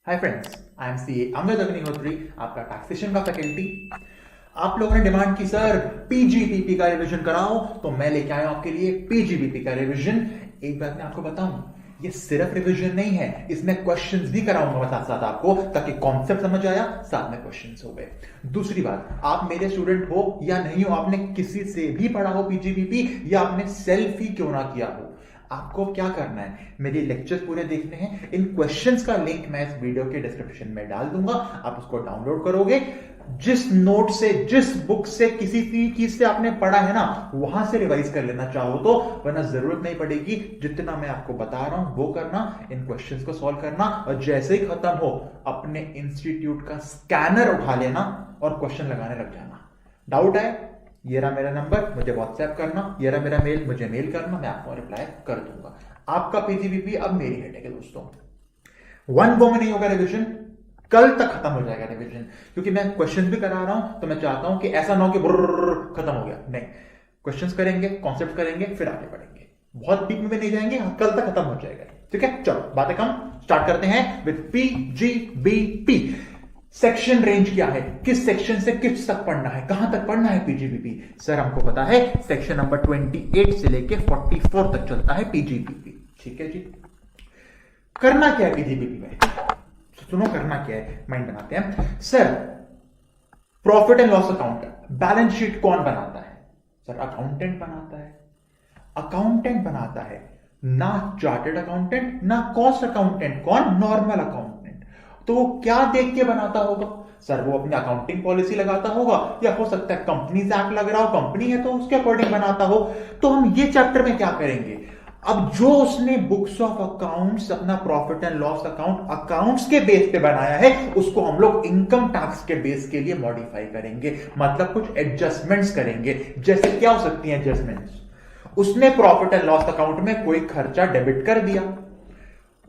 Hi friends, I am CA Amrit Agnihotri, आपका taxation का faculty. आप लोगों ने डिमांड की सर पीजीबीपी का रिवीजन कराओ, तो मैं लेके आया हूं आपके लिए पीजीबीपी का रिवीजन। एक बात मैं आपको बताऊं, ये सिर्फ रिवीजन नहीं है, इसमें क्वेश्चंस भी कराऊंगा साथ साथ आपको, ताकि कॉन्सेप्ट समझ आया, साथ में क्वेश्चंस हो गए। दूसरी बात, आप मेरे स्टूडेंट हो या नहीं हो, आपने किसी से भी पढ़ा हो पीजीबीपी या आपने सेल्फ ही क्यों ना किया हो, आपको क्या करना है, मेरे लेक्चर्स पूरे देखने हैं। इन क्वेश्चंस का लिंक मैं इस वीडियो के डिस्क्रिप्शन में डाल दूंगा, आप उसको डाउनलोड करोगे। जिस नोट से, जिस बुक से, किसी चीज से आपने पढ़ा है ना, वहां से रिवाइज कर लेना चाहो तो, वरना जरूरत नहीं पड़ेगी। जितना मैं आपको बता रहा हूं वो करना, इन क्वेश्चंस को सॉल्व करना, और जैसे ही खत्म हो अपने इंस्टीट्यूट का स्कैनर उठा लेना और क्वेश्चन लगाने लग जाना। डाउट है, ये रहा मेरा नंबर, मुझे व्हाट्सएप करना, ये रहा मेरा मेल, मुझे मेल करना, मैं आपको रिप्लाई कर दूंगा। आपका पीजीबीपी अब मेरी हेडेक है दोस्तों। वन वो में नहीं होगा रिवीजन, कल तक खत्म हो जाएगा रिवीजन, क्योंकि मैं क्वेश्चंस भी करा रहा हूं, तो मैं चाहता हूं कि ऐसा ना हो कि खत्म हो गया। नहीं, क्वेश्चंस करेंगे, कॉन्सेप्ट करेंगे, फिर आगे बढ़ेंगे, बहुत डीप में नहीं जाएंगे, कल तक खत्म हो जाएगा। ठीक है, चलो बातें कम, स्टार्ट करते हैं विद पीजीबीपी। सेक्शन रेंज क्या है, किस सेक्शन से किस तक पढ़ना है, कहां तक पढ़ना है पीजीबीपी। सर हमको पता है सेक्शन नंबर 28 से लेके 44 तक चलता है पीजीबीपी। ठीक है जी, करना क्या है पीजीबीपी में, सुनो करना क्या है, माइंड बनाते हैं। Sir profit and loss account, balance sheet कौन बनाता है? सर अकाउंटेंट बनाता है। अकाउंटेंट बनाता है, ना चार्टर्ड अकाउंटेंट ना कॉस्ट अकाउंटेंट। कौन? Normal accountant. तो वो क्या देख के बनाता होगा? सर वो अपनी अकाउंटिंग पॉलिसी लगाता होगा, या हो सकता है कंपनीज एक्ट लग रहा हो, कंपनी है तो उसके अकॉर्डिंग बनाता हो। तो हम ये चैप्टर में क्या करेंगे, अब जो उसने बुक्स ऑफ अकाउंट्स, अपना profit and loss account accounts के बेस पे बनाया है, उसको हम लोग इनकम टैक्स के बेस के लिए मॉडिफाई करेंगे, मतलब कुछ एडजस्टमेंट्स करेंगे। जैसे क्या हो सकती हैं एडजस्टमेंट्स? उसने प्रॉफिट एंड लॉस अकाउंट में कोई खर्चा डेबिट कर दिया,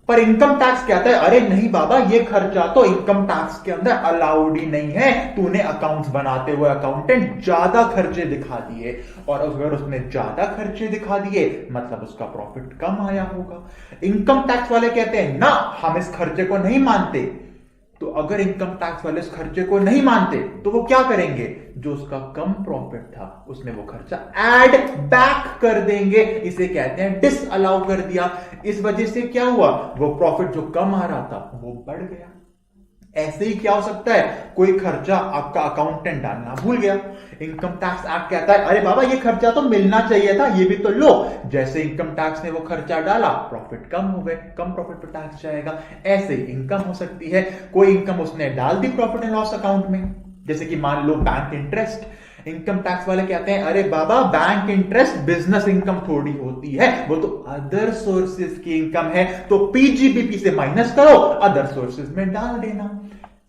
पर इनकम टैक्स कहता है अरे नहीं बाबा, ये खर्चा तो इनकम टैक्स के अंदर अलाउड ही नहीं है, तूने अकाउंट्स बनाते हुए अकाउंटेंट ज्यादा खर्चे दिखा दिए। और अगर उसने ज्यादा खर्चे दिखा दिए मतलब उसका प्रॉफिट कम आया होगा। इनकम टैक्स वाले कहते हैं ना, हम इस खर्चे को नहीं मानते। तो अगर इनकम टैक्स वाले इस खर्चे को नहीं मानते तो वो क्या करेंगे, जो उसका कम प्रॉफिट था उसमें वो खर्चा ऐड बैक कर देंगे, इसे कहते हैं डिस अलाउ कर दिया। इस वजह से क्या हुआ, वो प्रॉफिट जो कम आ रहा था वो बढ़ गया। ऐसे ही क्या हो सकता है, कोई खर्चा आपका अकाउंटेंट डालना भूल गया, इनकम टैक्स एक्ट कहता है अरे बाबा ये खर्चा तो मिलना चाहिए था, ये भी तो लो। जैसे इनकम टैक्स ने वो खर्चा डाला, प्रॉफिट कम हो गए, कम प्रॉफिट पर टैक्स जाएगा। ऐसे ही इनकम हो सकती है, कोई इनकम उसने डाल दी प्रॉफिट एंड लॉस अकाउंट में, जैसे कि मान लो बैंक इंटरेस्ट। इनकम टैक्स वाले कहते हैं अरे बाबा बैंक इंटरेस्ट बिजनेस इनकम थोड़ी होती है, वो तो अदर सोर्सेज की इनकम है, तो पीजीबीपी से माइनस करो, अदर सोर्सेज में डाल देना।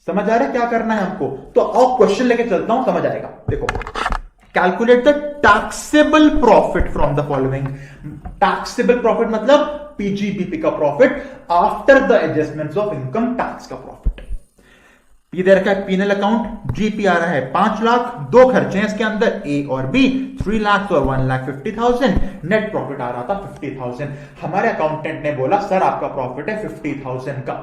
समझ आ रहा है क्या करना है हमको? तो आओ क्वेश्चन लेके चलता हूं, समझ आएगा। देखो, calculate the taxable profit from the following. Taxable profit मतलब पीजीबीपी का profit after the adjustments of income tax का प्रॉफिट। ये दे रखा है पीएनएल अकाउंट, जीपी आ रहा है 5 लाख, दो खर्चे हैं इसके अंदर, ए और बी, 3 लाख और 1,50,000। नेट प्रॉफिट आ रहा था 50,000। हमारे अकाउंटेंट ने बोला सर आपका प्रॉफिट है 50,000 का।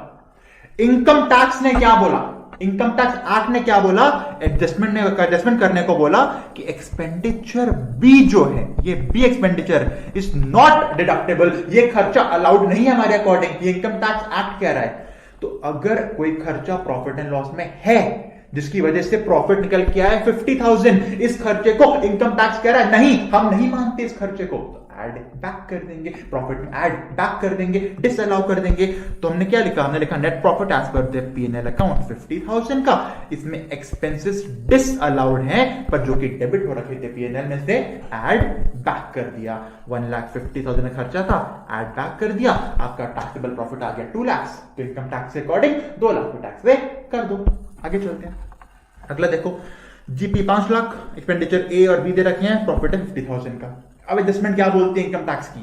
इनकम टैक्स ने क्या बोला, इनकम टैक्स एक्ट ने क्या बोला, एडजस्टमेंट करने को बोला कि एक्सपेंडिचर बी जो है, ये B expenditure is not deductible, ये खर्चा अलाउड नहीं है हमारे अकॉर्डिंग, ये इनकम टैक्स एक्ट कह रहा है। तो अगर कोई खर्चा प्रॉफिट एंड लॉस में है जिसकी वजह से प्रॉफिट निकल के आया 50,000, इस खर्चे को इनकम टैक्स कह रहा है नहीं, हम नहीं मानते इस खर्चे को, तो ऐड बैक कर देंगे, प्रॉफिट में ऐड बैक कर देंगे, डिस अलाउ कर देंगे। तो हमने क्या लिखा, हमने लिखा net profit as per the PNL account 50,000 का, इसमें एक्सपेंसेस डिस अलाउड हैं, पर जो कि डेबिट हो रखे थे पीएनएल में से ऐड बैक कर दिया। 1,50,000 में खर्चा था, ऐड बैक कर दिया, आपका टैक्सेबल प्रॉफिट आ गया 2 लाख। तो इनकम टैक्स के अकॉर्डिंग 2 लाख को टैक्स पे कर दो। आगे चलते हैं, अगला देखो, जीपी 5 लाख, एक्सपेंडिचर ए और बी दे रखे हैं, प्रॉफिट है 50,000 का। अब एडजस्टमेंट क्या बोलते हैं इनकम टैक्स की,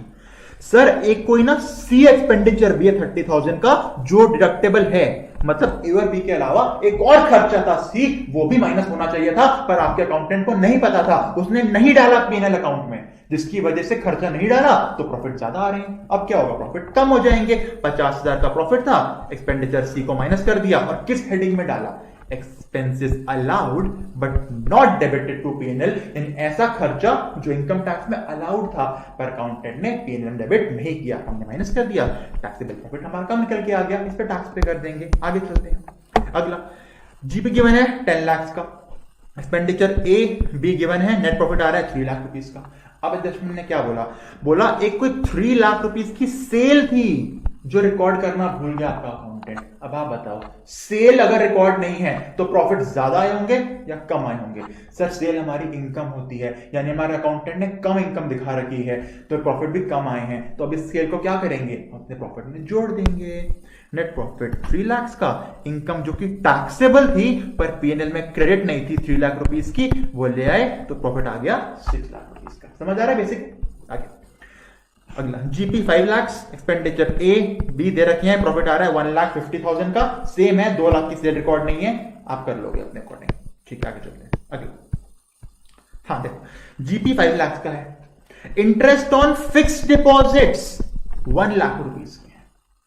सर एक कोई ना सी एक्सपेंडिचर भी है 30,000 का जो डिडक्टेबल है, मतलब ए और बी के अलावा एक और खर्चा था सी, वो भी माइनस होना चाहिए था, पर आपके अकाउंटेंट को नहीं पता था, उसने नहीं डाला पीएनएल अकाउंट में। जिसकी वजह से खर्चा नहीं डाला तो प्रॉफिट ज्यादा आ रहे हैं। अब क्या होगा, प्रॉफिट कम हो जाएंगे। 50,000 का प्रॉफिट था, एक्सपेंडिचर सी को माइनस कर दिया और किस हेडिंग में डाला, expenses allowed but not debited to PNL, यानी ऐसा खर्चा जो इनकम टैक्स में अलाउड था पर अकाउंटेंट ने पीएनएल में डेबिट नहीं किया, हमने माइनस कर दिया, टैक्सेबल प्रॉफिट हमारा कम निकल के आ गया, इस पे टैक्स पे कर देंगे। आगे चलते हैं। अगला जीपी गिवन है 10 लाख का, एक्सपेंडिचर ए बी गिवन है, नेट प्रॉफिट आ रहा है 3 लाख रुपीस का। अब एडजस्टमेंट ने क्या बोला, एक कोई 3 लाख रुपीस की सेल थी जो रिकॉर्ड करना भूल गया आपका अकाउंटेंट। अब आप बताओ, सेल अगर रिकॉर्ड नहीं है तो प्रॉफिट ज्यादा आए होंगे या कम आए होंगे? सर सेल हमारी इनकम होती है, यानी हमारे अकाउंटेंट ने कम इनकम दिखा रखी है तो प्रॉफिट भी कम आए हैं, तो अब इस सेल को क्या करेंगे, अपने प्रॉफिट में जोड़ देंगे। नेट प्रॉफिट 3 लाख का, इनकम जो कि टैक्सेबल थी पर पीएनएल में क्रेडिट नहीं थी 3 लाख रुपीस की, वो ले आए तो प्रॉफिट आ गया 6 लाख रुपीस का। समझ आ रहा है बेसिक? आगे अगला GP 5 lakh, expenditure A B दे रखे हैं, प्रॉफिट आ रहा है 1,50,000 का, सेम है, 2 लाख की सेल रिकॉर्ड नहीं है, आप कर लोगे अपने अकॉर्डिंग। ठीक है, आगे चलते हैं। अगला हाँ देखो, जीपी 5 लाख का है, interest on fixed deposits 1 lakh rupees के हैं।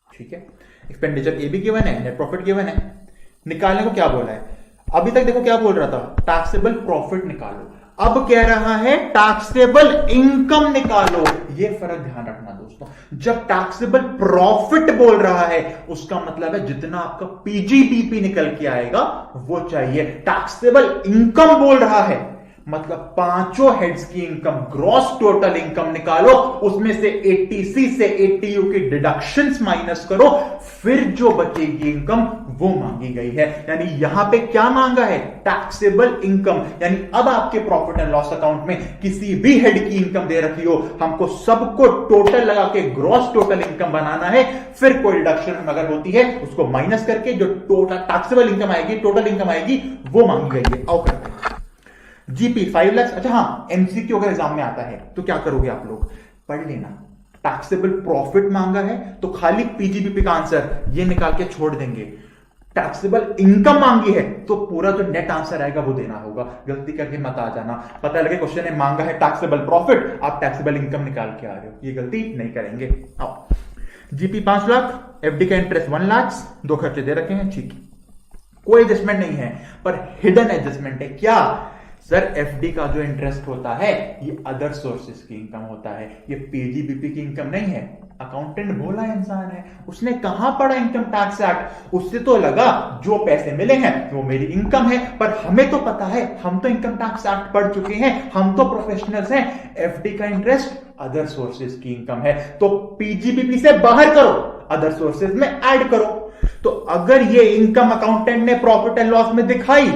ठीक है, एक्सपेंडिचर ए बी गिवन है, नेट प्रॉफिट गिवन है, निकालने को क्या बोला है? अभी तक देखो क्या बोल रहा था, टैक्सेबल प्रॉफिट निकालो, अब कह रहा है टैक्सेबल इनकम निकालो। ये फर्क ध्यान रखना दोस्तों, जब टैक्सेबल प्रॉफिट बोल रहा है उसका मतलब है जितना आपका पीजीपीपी निकल के आएगा वो चाहिए। टैक्सेबल इनकम बोल रहा है मतलब पांचों हेड्स की इनकम, ग्रॉस टोटल इनकम निकालो, उसमें से 80C से 80U की डिडक्शंस माइनस करो, फिर जो बचेगी इनकम वो मांगी गई है। यानी यहां पे क्या मांगा है, टैक्सेबल इनकम। यानी अब आपके प्रॉफिट एंड लॉस अकाउंट में किसी भी हेड की इनकम दे रखी हो, हमको सबको टोटल लगा के ग्रॉस टोटल इनकम बनाना है, फिर कोई डिडक्शन अगर होती है उसको माइनस करके जो टोटल टैक्सेबल इनकम आएगी, टोटल इनकम आएगी, वो मांगी गई है। आओ करते हैं जीपी 5 लाख। अच्छा हाँ, एमसीक्यू अगर एग्जाम में आता है तो क्या करोगे आप लोग, पढ़ लेना। टैक्सेबल प्रॉफिट मांगा है तो खाली पीजीबीपी का आंसर ये निकाल के छोड़ देंगे। टैक्सेबल इनकम मांगी है तो पूरा जो नेट आंसर आएगा वो देना होगा। गलती करके मत आ जाना, पता लगे क्वेश्चन ने मांगा है टैक्सेबल प्रॉफिट, आप टैक्सेबल इनकम निकाल के आ रहे हो, ये गलती नहीं करेंगे। आओ जीपी 5 लाख, एफडी का इंटरेस्ट 1 लाख, 2 खर्चे दे रखे हैं, ठीक, कोई एडजस्टमेंट नहीं है, पर हिडन एडजस्टमेंट है। क्या सर, एफडी का जो इंटरेस्ट होता है ये अदर सोर्सेज की इनकम होता है, ये पीजीबीपी की इनकम नहीं है। अकाउंटेंट भोला इंसान है, उसने कहां पढ़ा इनकम टैक्स एक्ट, उससे तो लगा जो पैसे मिले हैं वो मेरी इनकम है, पर हमें तो पता है, हम तो इनकम टैक्स एक्ट पढ़ चुके हैं, हम तो प्रोफेशनल्स हैं। एफडी का इंटरेस्ट अदर सोर्सेज की इनकम है तो पीजीबीपी से बाहर करो, अदर सोर्सेज में ऐड करो। तो अगर ये इनकम अकाउंटेंट ने प्रॉफिट एंड लॉस में दिखाई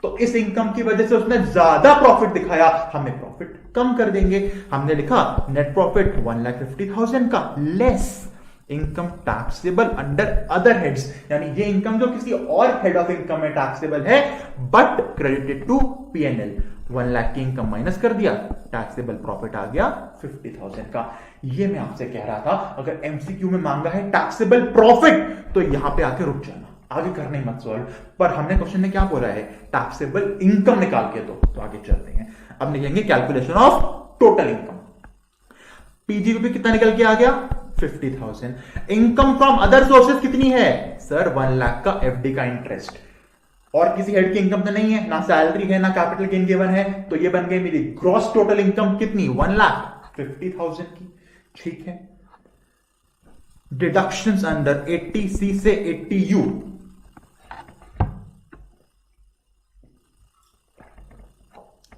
तो इस इनकम की वजह से उसने ज्यादा प्रॉफिट दिखाया, हमें प्रॉफिट कम कर देंगे। हमने लिखा नेट प्रॉफिट 1,50,000 का less income taxable under other heads, यानी ये इनकम जो किसी और हेड ऑफ इनकम में टैक्सेबल है but credited to PNL. 1 lakh की इनकम माइनस कर दिया, टैक्सेबल प्रॉफिट आ गया 50,000 का। ये मैं आपसे कह रहा था, अगर एमसीक्यू में मांगा है टैक्सेबल प्रॉफिट तो यहां पे आके रुक जाना, आगे करने मत सॉल्व। पर हमने क्वेश्चन ने क्या बोला है, टैक्सेबल इनकम निकाल के दो, तो आगे चलते हैं। अब लिखेंगे calculation of total income. PGBP कितना निकल के आ गया, 50,000। इनकम फ्रॉम अदर सोर्सेज कितनी है सर, 1 लाख का एफडी का इंटरेस्ट, और किसी हेड की इनकम तो नहीं है, ना सैलरी है ना कैपिटल गेन गिवन है, तो ये बन गई मेरी ग्रॉस टोटल इनकम कितनी, 1,50,000 की। ठीक है, डिडक्शंस अंडर 80C से 80U,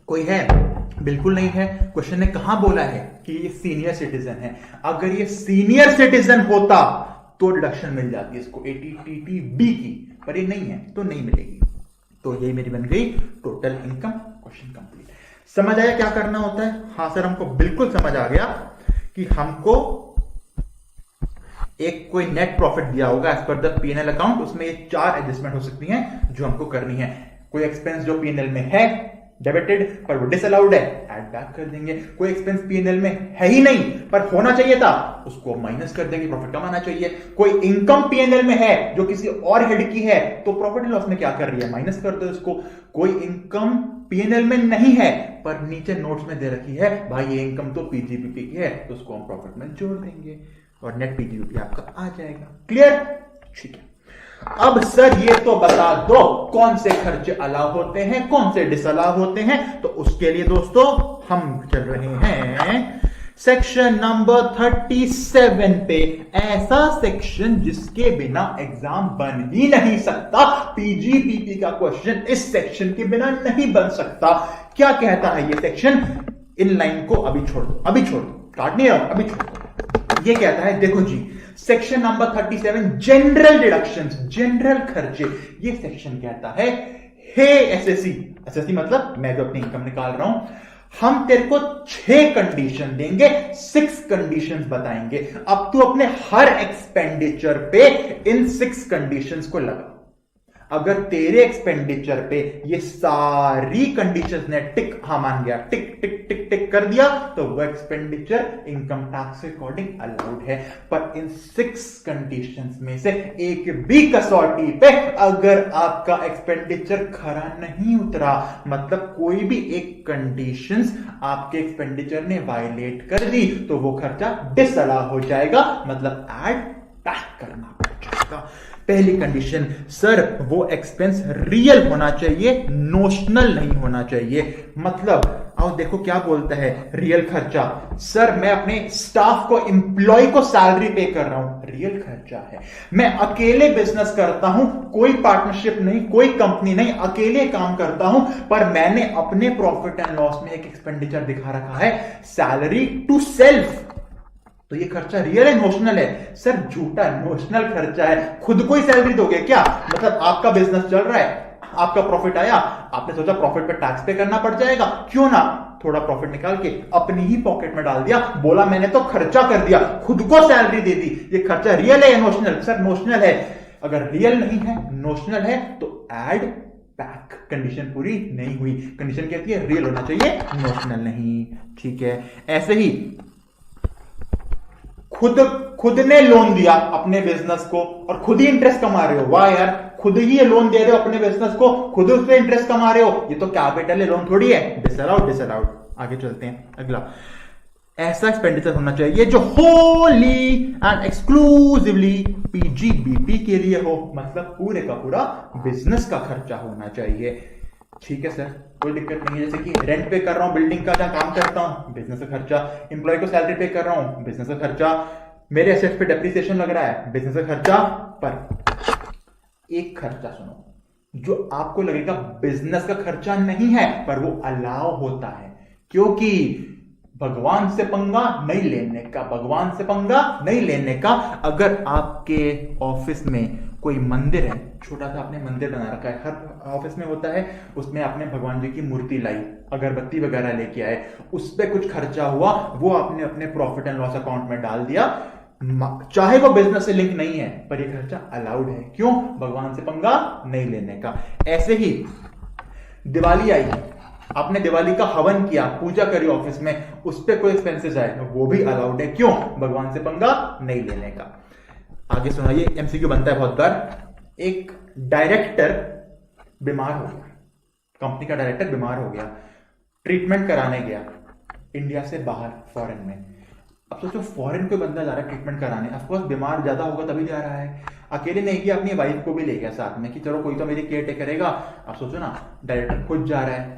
कोई है, बिल्कुल नहीं है। क्वेश्चन ने कहां बोला है कि ये सीनियर सिटीजन है, अगर ये सीनियर सिटीजन होता तो डिडक्शन मिल जाती है इसको 80TTB की, पर ये नहीं है तो नहीं मिलेगी। तो ये मेरी बन गई टोटल इनकम। Question complete. समझ आया क्या करना होता है? हाँ सर, हमको बिल्कुल समझ आ गया कि हमको एक कोई नेट प्रॉफिट दिया होगा as per the PNL account, उसमें ये 4 एडजस्टमेंट हो सकती हैं जो हमको करनी है। कोई एक्सपेंस जो पीएनएल में है डेबिटेड पर वो डिसअलाउड है, ऐड बैक कर देंगे। कोई एक्सपेंस पीएनएल में है ही नहीं पर होना चाहिए था, उसको माइनस कर देंगे, प्रॉफिट कम आना चाहिए। कोई इनकम पीएनएल में है जो किसी और हेड की है तो प्रॉफिट एंड लॉस में क्या कर रही है, माइनस कर दो इसको। कोई इनकम पीएनएल में नहीं है पर नीचे नोट्स में दे रखी है भाई ये इनकम तो पीजीबीपी की है तो उसको हम प्रॉफिट में जोड़ देंगे और नेट पीजीबीपी आपका आ जाएगा। क्लियर? ठीक है। अब सर ये तो बता दो कौन से खर्चे अलाउ होते हैं कौन से डिसअलाउ होते हैं, तो उसके लिए दोस्तों हम चल रहे हैं सेक्शन नंबर 37 पे। ऐसा सेक्शन जिसके बिना एग्जाम बन ही नहीं सकता, पीजीबीपी का क्वेश्चन इस सेक्शन के बिना नहीं बन सकता। क्या कहता है ये सेक्शन? इन लाइन को अभी छोड़ दो, अभी छोड़ दो, काट नहीं रहा, अभी छोड़ दो। ये कहता है, देखो जी, section number 37 general deductions, general खर्चे। ये सेक्शन कहता है हे एसएससी, एसएससी मतलब मैं जो अपनी इनकम निकाल रहा हूं, हम तेरे को 6 कंडीशन देंगे, 6 कंडीशंस बताएंगे। अब तू अपने हर एक्सपेंडिचर पे इन 6 कंडीशंस को लगा। अगर तेरे एक्सपेंडिचर पे ये सारी कंडीशंस ने टिक, हाँ मान गया, टिक टिक टिक टिक कर दिया तो वो एक्सपेंडिचर इनकम टैक्स के अकॉर्डिंग अलाउड है। पर इन 6 कंडीशंस में से एक भी कसौटी पे अगर आपका एक्सपेंडिचर खरा नहीं उतरा, मतलब कोई भी एक कंडीशंस आपके एक्सपेंडिचर ने वायलेट कर दी, तो वो खर्चा डिसअलाउ हो जाएगा, मतलब ऐड बैक करना पड़ जाएगा। पहली कंडीशन, सर वो एक्सपेंस रियल होना चाहिए, नोशनल नहीं होना चाहिए। मतलब आओ देखो क्या बोलता है रियल खर्चा। सर मैं अपने स्टाफ को, एम्प्लॉय को सैलरी पे कर रहा हूं, रियल खर्चा है। मैं अकेले बिजनेस करता हूं, कोई पार्टनरशिप नहीं, कोई कंपनी नहीं, अकेले काम करता हूं, पर मैंने अपने प्रॉफिट एंड लॉस में एक एक्सपेंडिचर दिखा रखा है सैलरी टू सेल्फ, तो ये खर्चा रियल है, नोशनल है? सर झूठा नोशनल खर्चा है। खुद को ही सैलरी दोगे क्या? मतलब आपका बिजनेस चल रहा है, आपका प्रॉफिट आया, आपने सोचा प्रॉफिट पे टैक्स पे करना पड़ जाएगा, क्यों ना थोड़ा प्रॉफिट निकाल के अपनी ही पॉकेट में डाल दिया, बोला मैंने तो खर्चा कर दिया, खुद को सैलरी दे दी। ये खर्चा रियल है या नोशनल? सर नोशनल है। अगर रियल नहीं है, नोशनल है, तो ऐड बैक। कंडीशन पूरी नहीं हुई। कंडीशन कहती है रियल होना चाहिए, नोशनल नहीं। ठीक है। ऐसे ही खुद ने लोन दिया अपने बिजनेस को और खुद ही इंटरेस्ट कमा रहे हो, वाह यार, खुद ही ये लोन दे रहे हो अपने बिजनेस को, खुद उस पे इंटरेस्ट कमा रहे हो, ये तो कैपिटल लोन थोड़ी है, डिसअलाउड, डिसअलाउड। आगे चलते हैं, अगला। ऐसा एक्सपेंडिचर होना चाहिए जो होली एंड एक्सक्लूसिवली पीजीबीपी के लिए हो, मतलब पूरे का पूरा बिजनेस का खर्चा होना चाहिए। ठीक है सर, कोई दिक्कत नहीं है। जैसे कि रेंट पे कर रहा हूं बिल्डिंग का, जहां काम करता हूं, बिजनेस का खर्चा। एम्प्लॉय को सैलरी पे कर रहा हूं, बिजनेस का खर्चा। मेरे एसेट्स पे डेप्रिसिएशन लग रहा है, बिजनेस का खर्चा। पर एक खर्चा सुनो जो आपको लगेगा बिजनेस का खर्चा नहीं है, पर वो अलाउ होता है, क्योंकि भगवान से पंगा नहीं लेने का, भगवान से पंगा नहीं लेने का। अगर आपके ऑफिस में कोई मंदिर है, छोटा सा आपने मंदिर बना रखा है, हर ऑफिस में होता है, उसमें आपने भगवान जी की मूर्ति लाई, अगरबत्ती वगैरह लेके आए, उस पर कुछ खर्चा हुआ, वो आपने अपने प्रॉफिट एंड लॉस अकाउंट में डाल दिया, चाहे वो बिजनेस से लिंक नहीं है, पर ये खर्चा अलाउड है। क्यों? भगवान से पंगा नहीं लेने का। ऐसे ही दिवाली आई, आपने दिवाली का हवन किया, पूजा करी ऑफिस में, उस पर कोई एक्सपेंसेस आए, वो भी अलाउड है। क्यों? भगवान से पंगा नहीं लेने का। आगे सुनाइए, एमसीक्यू बनता है बहुत बार। एक डायरेक्टर बीमार हो गया, कंपनी का डायरेक्टर बीमार हो गया, ट्रीटमेंट कराने गया इंडिया से बाहर, फॉरेन में। अब सोचो फॉरेन कोई बंदा जा रहा है ट्रीटमेंट कराने, ऑफकोर्स बीमार ज्यादा होगा तभी जा रहा है, अकेले नहीं किया, अपनी वाइफ को भी ले गया साथ में कि चलो कोई तो मेरी केयर टेक करेगा। अब सोचो ना, डायरेक्टर खुद जा रहा है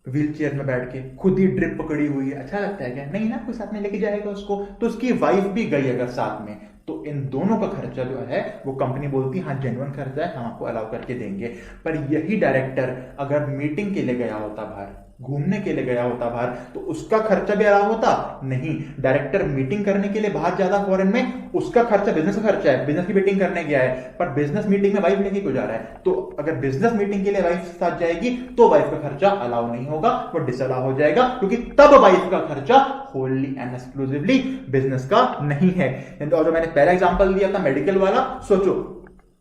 व्हील चेयर में बैठ के, खुद ही ड्रिप पकड़ी हुई है, अच्छा लगता है क्या? नहीं ना, कोई साथ में लेके जाएगा उसको, तो उसकी वाइफ भी गई अगर साथ में, तो इन दोनों का खर्चा जो है वो कंपनी बोलती है हाँ जेन्युइन खर्चा है, हम आपको अलाउ करके देंगे। पर यही डायरेक्टर अगर मीटिंग के लिए गया होता बाहर, घूमने के लिए गया होता बाहर, तो उसका खर्चा भी अलाउ होता नहीं। डायरेक्टर मीटिंग करने के लिए बाहर ज्यादा फॉरेन में, उसका खर्चा बिजनेस का खर्चा है, बिजनेस की मीटिंग करने गया है, पर बिजनेस मीटिंग में वाइफ लेके क्यों जा रहा है? तो अगर बिजनेस मीटिंग के लिए वाइफ साथ जाएगी तो वाइफ का खर्चा अलाउ नहीं होगा, वो डिसअलाउ हो जाएगा, क्योंकि तब वाइफ का खर्चा होली एंड एक्सक्लूसिवली बिजनेस का नहीं है। और जो मैंने पहला एग्जांपल दिया था मेडिकल वाला, सोचो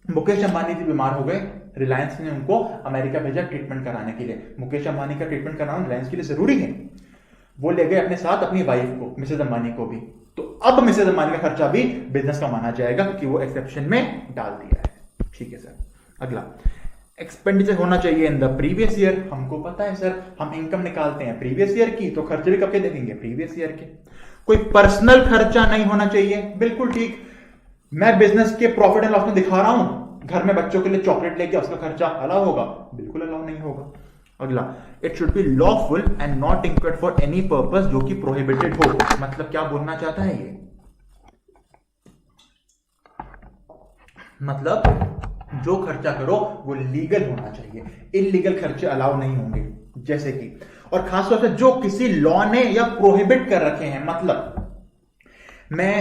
मुकेश अंबानी जी बीमार हो गए, रिलायंस ने उनको अमेरिका भेजा ट्रीटमेंट कराने के लिए। मुकेश अंबानी का ट्रीटमेंट कराना रिलायंस के लिए जरूरी है। वो ले गए अपने साथ अपनी वाइफ को, मिसेज अंबानी को भी। तो अब मिसेज अंबानी का खर्चा भी बिजनेस का माना जाएगा क्योंकि वो एक्सेप्शन में डाल दिया है। ठीक है सर। अगला, एक्सपेंडिचर होना चाहिए इन द प्रीवियस ईयर। हमको पता है सर, हम इनकम निकालते हैं प्रीवियस ईयर की, तो खर्चे भी कब के देखेंगे? प्रीवियस ईयर के। कोई पर्सनल खर्चा नहीं होना चाहिए, बिल्कुल ठीक। मैं बिजनेस के प्रॉफिट एंड लॉस में दिखा रहा हूं, घर में बच्चों के लिए चॉकलेट लेके उसका खर्चा अलाउ होगा? बिल्कुल अलाउ नहीं होगा। अगला, it should be lawful and not incurred for any purpose, जो कि प्रोहिबिटेड हो। मतलब क्या बोलना चाहता है ये? मतलब जो खर्चा करो वो लीगल होना चाहिए, इलीगल खर्चे अलाउ नहीं होंगे। जैसे कि, और खासतौर से जो किसी लॉ ने या प्रोहिबिट कर रखे हैं। मतलब मैं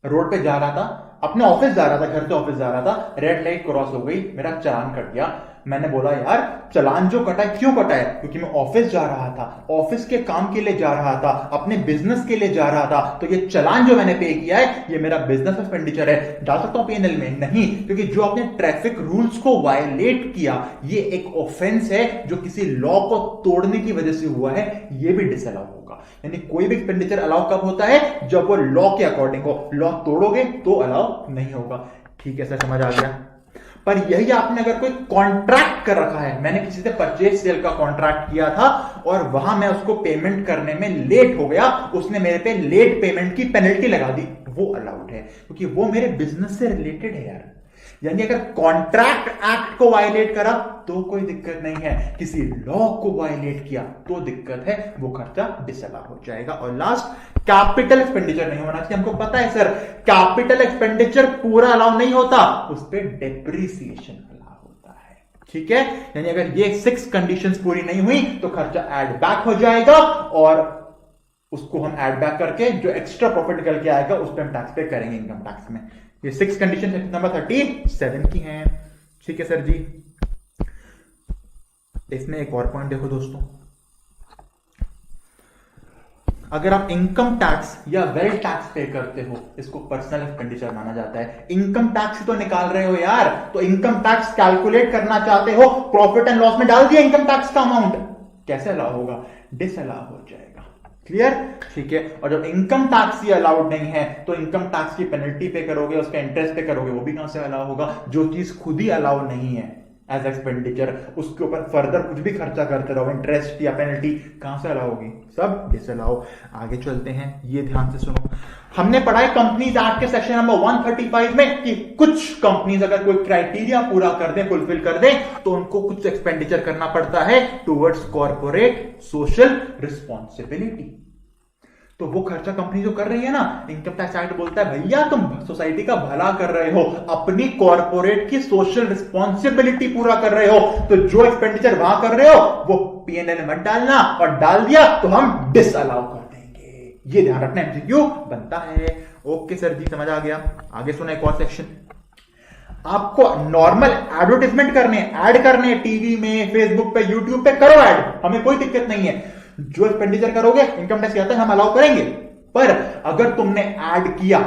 रोड पे जा रहा था, अपने ऑफिस जा रहा था, घर से ऑफिस जा रहा था, रेड लाइट क्रॉस हो गई, मेरा चालान कट गया। मैंने बोला यार चालान जो कटा है क्यों कटा है? क्योंकि मैं ऑफिस जा रहा था, ऑफिस के काम के लिए जा रहा था, अपने बिजनेस के लिए जा रहा था, तो ये चालान जो मैंने पे किया है ये मेरा बिजनेस एक्सपेंडिचर है। डाल सकता हूं पीएनएल में? नहीं, क्योंकि जो आपने ट्रैफिक रूल्स को वायलेट किया ये एक ऑफेंस है जो किसी लॉ को तोड़ने की वजह से हुआ है, ये भी डिसअलाउ होगा। यानी कोई भी एक्सपेंडिचर अलाउ कब होता है? जब वो लॉ के अकॉर्डिंग हो। लॉ तोड़ोगे तो अलाउ नहीं होगा। ठीक है सर, समझ आ गया। पर यही आपने अगर कोई कॉन्ट्रैक्ट कर रखा है, मैंने किसी से परचेज सेल का कॉन्ट्रैक्ट किया था और वहां मैं उसको पेमेंट करने में लेट हो गया, उसने मेरे पे लेट पेमेंट की पेनल्टी लगा दी, वो अलाउड है क्योंकि वो मेरे बिजनेस से रिलेटेड है यार। यानी अगर कॉन्ट्रैक्ट एक्ट को वायलेट करा तो कोई दिक्कत नहीं है, किसी लॉ को वायलेट किया तो दिक्कत है, वो खर्चा डिसअलाउ हो जाएगा। और लास्ट, कैपिटल एक्सपेंडिचर नहीं होना चाहिए। हमको पता है सर, कैपिटल एक्सपेंडिचर पूरा अलाउ नहीं होता, उस पर डेप्रिसिएशन अलाउ होता है। ठीक है, यानी अगर ये 6 कंडीशंस पूरी नहीं हुई तो खर्चा ऐड बैक हो जाएगा और उसको हम ऐड बैक करके जो एक्स्ट्रा प्रॉफिट निकल के आएगा उस पर हम टैक्स पे करेंगे इनकम टैक्स में। ये 6 कंडीशन नंबर 37 की हैं। ठीक है सर जी। इसमें एक और पॉइंट देखो दोस्तों, अगर आप इनकम टैक्स या वेल्थ टैक्स पे करते हो, इसको पर्सनल एक्सपेंडिचर माना जाता है। इनकम टैक्स तो निकाल रहे हो यार, तो इनकम टैक्स कैलकुलेट करना चाहते हो, प्रॉफिट एंड लॉस में डाल दिया इनकम टैक्स का अमाउंट, कैसे अलाउ होगा? डिसअलाउ हो जाएगा। क्लियर? ठीक है। और जब इनकम टैक्स ही अलाउड नहीं है तो इनकम टैक्स की पेनल्टी पे करोगे, उसका इंटरेस्ट पे करोगे, वो भी कहां से अलाउ होगा? जो चीज खुद ही अलाउ नहीं है एज एक्सपेंडिचर, उसके ऊपर फर्दर कुछ भी खर्चा करते रहो, इंटरेस्ट या पेनल्टी, कहां से अलाउ होगी? सब डिसअलाउ। आगे चलते हैं, ये ध्यान से सुनो। हमने पढ़ा है कंपनीज एक्ट के सेक्शन नंबर 135 में कि कुछ कंपनीज अगर कोई क्राइटेरिया पूरा कर दे, फुलफिल कर दे, तो उनको कुछ एक्सपेंडिचर करना पड़ता है टुवर्ड्स कॉर्पोरेट सोशल रिस्पॉन्सिबिलिटी। तो वो खर्चा कंपनी जो कर रही है ना, इनकम टैक्स एक्ट बोलता है भैया तुम सोसाइटी का भला कर रहे हो, अपनी कॉर्पोरेट की सोशल रिस्पॉन्सिबिलिटी पूरा कर रहे हो, तो जो एक्सपेंडिचर वहां कर रहे हो वो पीएनएल मत डालना, और डाल दिया तो हम डिसअलाउ कर देंगे। ये ध्यान रखना, एमसीक्यू बनता है। ओके सर जी, समझ आ गया। आगे सुना एक और सेक्शन। आपको नॉर्मल एडवर्टाइजमेंट करने, ऐड करने, टीवी में, फेसबुक पे, यूट्यूब पे करो ऐड, हमें कोई दिक्कत नहीं है। जो एक्सपेंडिचर करोगे इनकम टैक्स आता है, हम अलाउ करेंगे। पर अगर तुमने ऐड किया,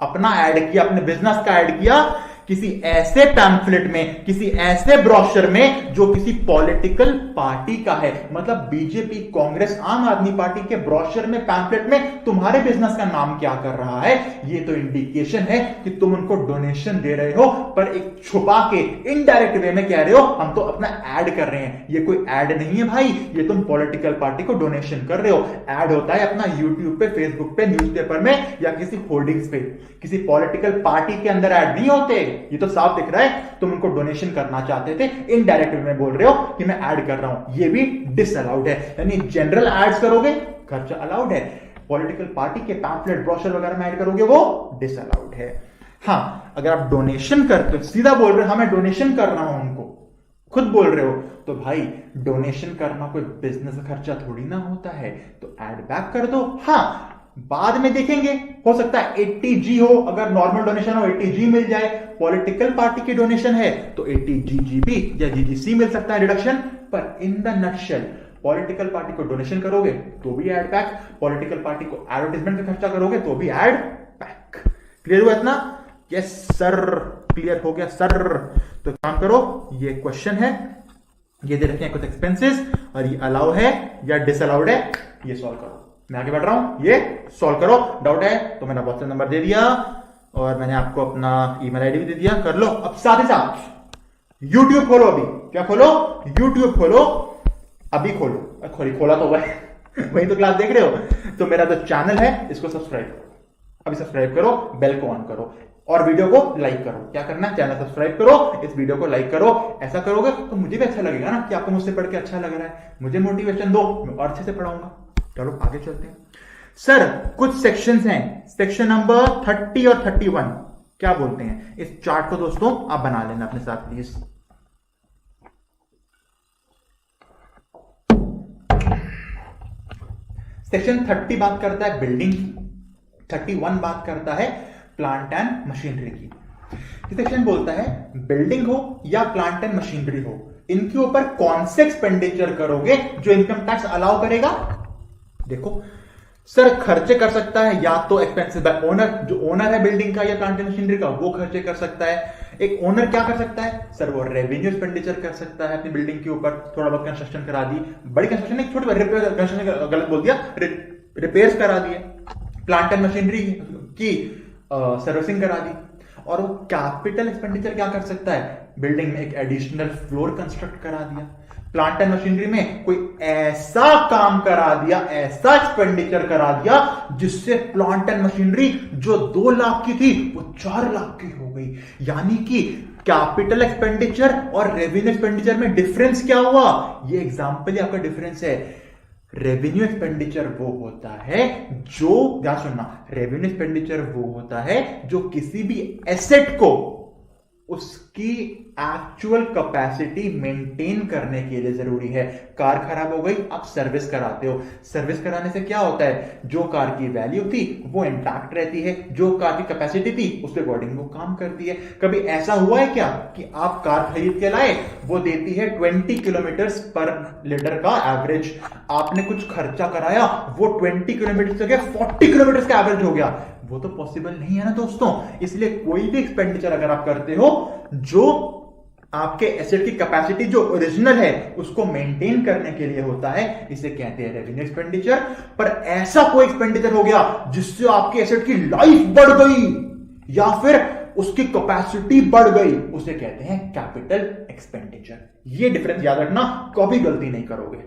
अपना ऐड किया, अपने बिजनेस का ऐड किया किसी ऐसे पैम्फलेट में, किसी ऐसे ब्रोशर में जो किसी पॉलिटिकल पार्टी का है, मतलब बीजेपी, कांग्रेस, आम आदमी पार्टी के ब्रोशर में, पैम्फलेट में तुम्हारे बिजनेस का नाम क्या कर रहा है, ये तो इंडिकेशन है कि तुम उनको डोनेशन दे रहे हो, पर एक छुपा के इनडायरेक्ट वे में कह रहे हो हम तो अपना ऐड कर रहे हैं। ये कोई ऐड नहीं है भाई, ये तुम पॉलिटिकल पार्टी को डोनेशन कर रहे हो। ऐड होता है अपना यूट्यूब पे, फेसबुक पे, न्यूज़पेपर में या किसी होर्डिंग्स पे, किसी पॉलिटिकल पार्टी के अंदर ऐड नहीं होते। ये तो साफ दिख रहा है तुम उनको डोनेशन करना चाहते थे, इनडायरेक्ट वे में बोल रहे हो कि मैं ऐड कर रहा हूं, ये भी डिसअलाउड है। यानी जनरल एड्स करोगे खर्चा अलाउड है, पॉलिटिकल पार्टी के पैम्फलेट, ब्रोशर वगैरह में ऐड करोगे वो डिसअलाउड है। हां, अगर आप डोनेशन करते हो, सीधा बोल रहे हो मैं डोनेशन कर रहा हूं उनको, खुद बोल रहे हो, तो भाई डोनेशन करना कोई बिजनेस खर्चा थोड़ी ना होता है, तो ऐड बैक कर दो। हां, बाद में देखेंगे, हो सकता है 80G हो, अगर नॉर्मल डोनेशन हो 80G मिल जाए, पॉलिटिकल पार्टी की डोनेशन है तो 80GGB या GGC मिल सकता है रिडक्शन। पर in the nutshell, political party को डोनेशन करोगे तो भी ऐड बैक, पॉलिटिकल पार्टी को एडवर्टाइजमेंट का खर्चा करोगे तो भी ऐड बैक। क्लियर हुआ इतना? यस सर, क्लियर हो गया सर। तो काम करो, ये क्वेश्चन है, ये दे रखे हैं कुछ एक्सपेंसेस और ये अलाउ है या डिसअलाउड है, ये सॉल्व करो। मैं आगे बढ़ रहा हूं, ये सॉल्व करो। डाउट है तो मैंने व्हाट्सएप नंबर दे दिया और मैंने आपको अपना ईमेल आईडी भी दे दिया, कर लो। अब साथ ही साथ यूट्यूब खोलो, अभी क्या खोलो, यूट्यूब खोलो, अभी खोलो। खोला तो वही वही तो क्लास देख रहे हो। तो मेरा जो चैनल है इसको सब्सक्राइब करो, अभी सब्सक्राइब करो, बेल को ऑन करो और वीडियो को लाइक करो। क्या करना है, चैनल सब्सक्राइब करो, इस वीडियो को लाइक करो। ऐसा करोगे तो मुझे भी अच्छा लगेगा ना कि आपको मुझसे पढ़ के अच्छा लग रहा है, मुझे मोटिवेशन दो, मैं और अच्छे से पढ़ाऊंगा। चलो आगे चलते हैं। सर कुछ सेक्शंस हैं, सेक्शन नंबर 30 और 31 क्या बोलते हैं, इस चार्ट को दोस्तों आप बना लेना अपने साथ प्लीज। सेक्शन 30 बात करता है बिल्डिंग की, 31 बात करता है प्लांट एंड मशीनरी की। ये सेक्शन बोलता है बिल्डिंग हो या प्लांट एंड मशीनरी हो, इनके ऊपर कौन से एक्सपेंडिचर करोगे जो इनकम टैक्स अलाउ करेगा। देखो सर, खर्चे कर सकता है या तो एक्सपेंसिव बाय ओनर, जो ओनर है बिल्डिंग का या प्लांट एंड मशीनरी का, वो खर्चे कर सकता है। एक ओनर क्या कर सकता है सर, वो रेवेन्यू एक्सपेंडिचर कर सकता है अपनी बिल्डिंग के ऊपर, थोड़ा बहुत कंस्ट्रक्शन करा दी, बड़ी कंस्ट्रक्शन नहीं, छोटी रिपेयर, कंस्ट्रक्शन गलत बोल दिया, रिपेयर्स करा दिए, प्लांट एंड मशीनरी की सर्विसिंग करा दी। और वो कैपिटल एक्सपेंडिचर क्या कर सकता है, बिल्डिंग में एक एडिशनल फ्लोर कंस्ट्रक्ट करा दिया, प्लांट एंड मशीनरी में कोई ऐसा काम करा दिया, ऐसा एक्सपेंडिचर करा दिया जिससे प्लांट एंड मशीनरी जो 2 लाख की थी वो 4 लाख की हो गई। यानी कि कैपिटल एक्सपेंडिचर और रेवेन्यू एक्सपेंडिचर में डिफरेंस क्या हुआ, ये एग्जांपल ही आपका डिफरेंस है। रेवेन्यू एक्सपेंडिचर वो होता है जो, ध्यान सुनना, रेवेन्यू एक्सपेंडिचर वो होता है जो किसी भी एसेट को उसकी एक्चुअल कैपेसिटी मेंटेन करने के लिए जरूरी है। कार खराब हो गई, आप सर्विस कराते हो, सर्विस कराने से क्या होता है, जो कार की वैल्यू थी वो इंटैक्ट रहती है, जो कार की कैपेसिटी थी उस पर अकॉर्डिंग वो काम करती है। कभी ऐसा हुआ है क्या कि आप कार खरीद के लाए, वो देती है 20 किलोमीटर पर लीटर का एवरेज, आपने कुछ खर्चा कराया, वो 20 किलोमीटर से 40 किलोमीटर का एवरेज हो गया, वो तो पॉसिबल नहीं है ना दोस्तों। इसलिए कोई भी एक्सपेंडिचर अगर आप करते हो जो आपके एसेट की कैपेसिटी जो ओरिजिनल है उसको मेंटेन करने के लिए होता है, इसे कहते हैं रेवेन्यू एक्सपेंडिचर। पर ऐसा कोई एक्सपेंडिचर हो गया जिससे आपके एसेट की लाइफ बढ़ गई या फिर उसकी कैपेसिटी बढ़ गई, उसे कहते हैं कैपिटल एक्सपेंडिचर। ये डिफरेंस याद रखना, कभी गलती नहीं करोगे।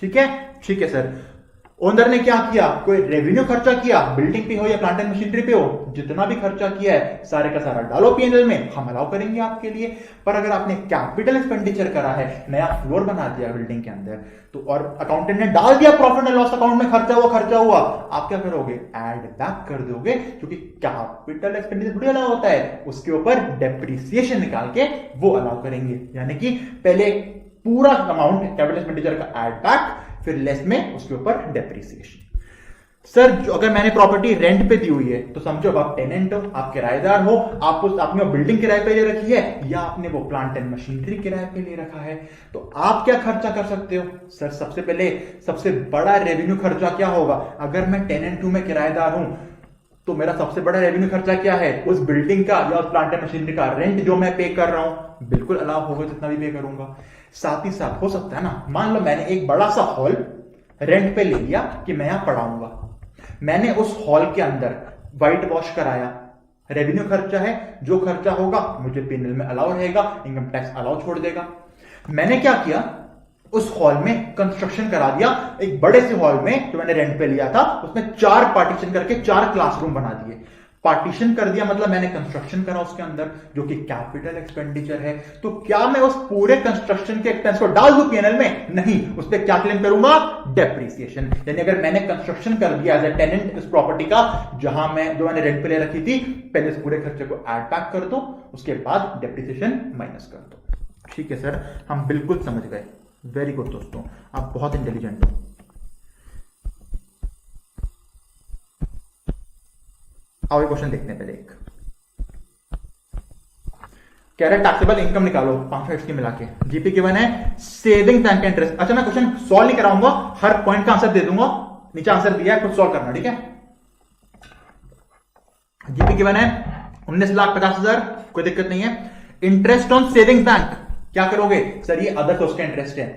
ठीक है, ठीक है सर। ओनर ने क्या किया, कोई रेवेन्यू खर्चा किया, बिल्डिंग पे हो या प्लांट एंड मशीनरी पे हो, जितना भी खर्चा किया है सारे का सारा डालो पीएनएल में, हम अलाउ करेंगे आपके लिए। पर अगर आपने कैपिटल एक्सपेंडिचर करा है, नया फ्लोर बना दिया बिल्डिंग के अंदर, तो और अकाउंटेंट ने डाल दिया प्रॉफिट एंड लॉस अकाउंट में खर्चा हुआ, आप क्या करोगे, ऐड बैक कर दोगे, क्योंकि कैपिटल एक्सपेंडिचर थोड़ी अलाउ होता है, उसके ऊपर डेप्रिसिएशन निकाल के वो अलाउ करेंगे। यानी कि पहले पूरा अमाउंट कैपिटल एक्सपेंडिचर का ऐड बैक, फिर लेस में उसके ऊपर डेप्रिसिएशन। सर जो अगर मैंने प्रॉपर्टी रेंट पे दी हुई है, तो समझो आप टेनेंट हो, आप किराएदार हो, आपने बिल्डिंग किराए पे ले रखी है या आपने वो प्लांट एंड मशीनरी किराए पे ले रखा है, तो आप क्या खर्चा कर सकते हो। सर सबसे पहले सबसे बड़ा रेवेन्यू खर्चा क्या होगा, अगर मैं टेनेंट हूं, मैं किराएदार हूं, तो मेरा सबसे बड़ा रेवेन्यू खर्चा क्या है, उस बिल्डिंग का या उस प्लांट एंड मशीनरी का रेंट जो मैं पे कर रहा हूं, बिल्कुल अलाउ होगा जितना भी पे करूंगा। साथ ही साथ हो सकता है ना, मान लो मैंने एक बड़ा सा हॉल रेंट पे ले लिया कि मैं यहां पढ़ाऊंगा, मैंने उस हॉल के अंदर व्हाइट वॉश कराया, रेवेन्यू खर्चा है, जो खर्चा होगा मुझे पीएनएल में अलाउ रहेगा, इनकम टैक्स अलाउ छोड़ देगा। मैंने क्या किया, उस हॉल में कंस्ट्रक्शन करा दिया, एक बड़े से हॉल में जो मैंने रेंट पे लिया था उसमें 4 पार्टीशन करके 4 क्लासरूम बना दिए। पार्टीशन कर दिया मतलब मैंने कंस्ट्रक्शन करा उसके अंदर, जो कि कैपिटल एक्सपेंडिचर है। तो क्या मैं उस पूरे कंस्ट्रक्शन के एक्सपेंस को डाल दूं पीएनएल में, नहीं, उस पर क्या क्लेम करूंगा, डेप्रिसिएशन। यानी अगर मैंने कंस्ट्रक्शन कर दिया एज ए टेनेंट इस प्रॉपर्टी का, जो मैंने रेंट पे ले रखी थी, पहले इस पूरे खर्चे को ऐड बैक कर दो, उसके बाद डेप्रिसिएशन माइनस कर दो। ठीक है सर, हम बिल्कुल समझ गए। वेरी गुड दोस्तों, आप बहुत इंटेलिजेंट हो। आओ क्वेश्चन देखते हैं। पहले एक कह रहा है टैक्सेबल इनकम निकालो 5 की मिला के, जीपी गिवन है, सेविंग्स एंड इंटरेस्ट। अच्छा मैं क्वेश्चन सॉल्व नहीं कराऊंगा, हर पॉइंट का आंसर दे दूंगा, नीचे आंसर दिया है, खुद सॉल्व करना, ठीक है। जीपी गिवन है 19,50,000, कोई दिक्कत नहीं है। इंटरेस्ट ऑन सेविंग्स बैंक, क्या करोगे सर, ये अदर सोर्स का इंटरेस्ट है,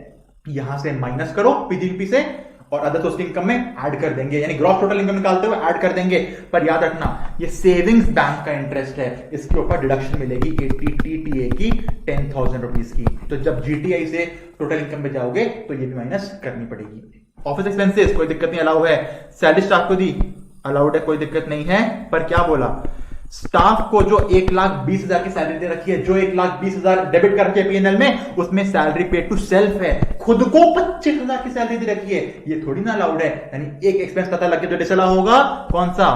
यहां से माइनस करो पीजीपी से और अदर सोर्स की इनकम में ऐड कर देंगे, यानी ग्रॉस टोटल इनकम निकालते हुए ऐड कर देंगे। पर याद रखना ये सेविंग्स बैंक का इंटरेस्ट है, इसके ऊपर डिडक्शन मिलेगी 80 टीटीए की 10,000 रुपीज की। तो जब जीटीआई से टोटल इनकम में जाओगे तो ये भी माइनस करनी पड़ेगी। ऑफिस एक्सपेंसेस कोई दिक्कत नहीं, अलाउ है। सैलरी स्टाफ को दी, अलाउड है, कोई दिक्कत नहीं है। पर क्या बोला, स्टाफ को जो 1,20,000 की सैलरी दे रखी है, जो 1,20,000 डेबिट करके पीएनएल में, उसमें सैलरी पे टू सेल्फ है, खुद को 25,000 की सैलरी दे रखी है, ये थोड़ी ना अलाउड है। यानी एक एक्सपेंस पता लग गया जो डिसअलाउ होगा, कौन सा,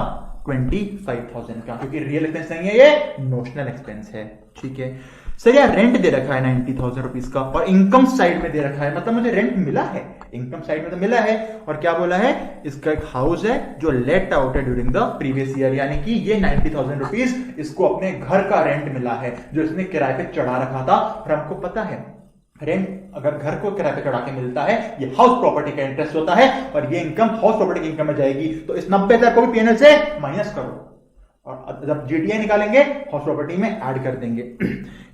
25,000 का, क्योंकि रियल एक्सपेंस नहीं है, ये नोशनल एक्सपेंस है। ठीक है सर, यार रेंट दे रखा है 90,000 रुपीज का और इनकम साइड में दे रखा है, मतलब मुझे रेंट मिला है, इनकम साइड में तो मिला है। और क्या बोला है, इसका एक हाउस है जो लेट आउट है ड्यूरिंग द प्रीवियस ईयर, यानी कि ये 90,000 रुपीज इसको अपने घर का रेंट मिला है जो इसने किराए पे चढ़ा रखा था। और हमको पता है रेंट अगर घर को किराए पे चढ़ा के मिलता है, ये हाउस प्रॉपर्टी का इंटरेस्ट होता है और ये इनकम हाउस प्रॉपर्टी की इनकम में जाएगी। तो इस 90,000 को भी पीएनएल से माइनस करो और जब जीटीआई निकालेंगे हाउस प्रॉपर्टी में ऐड कर देंगे।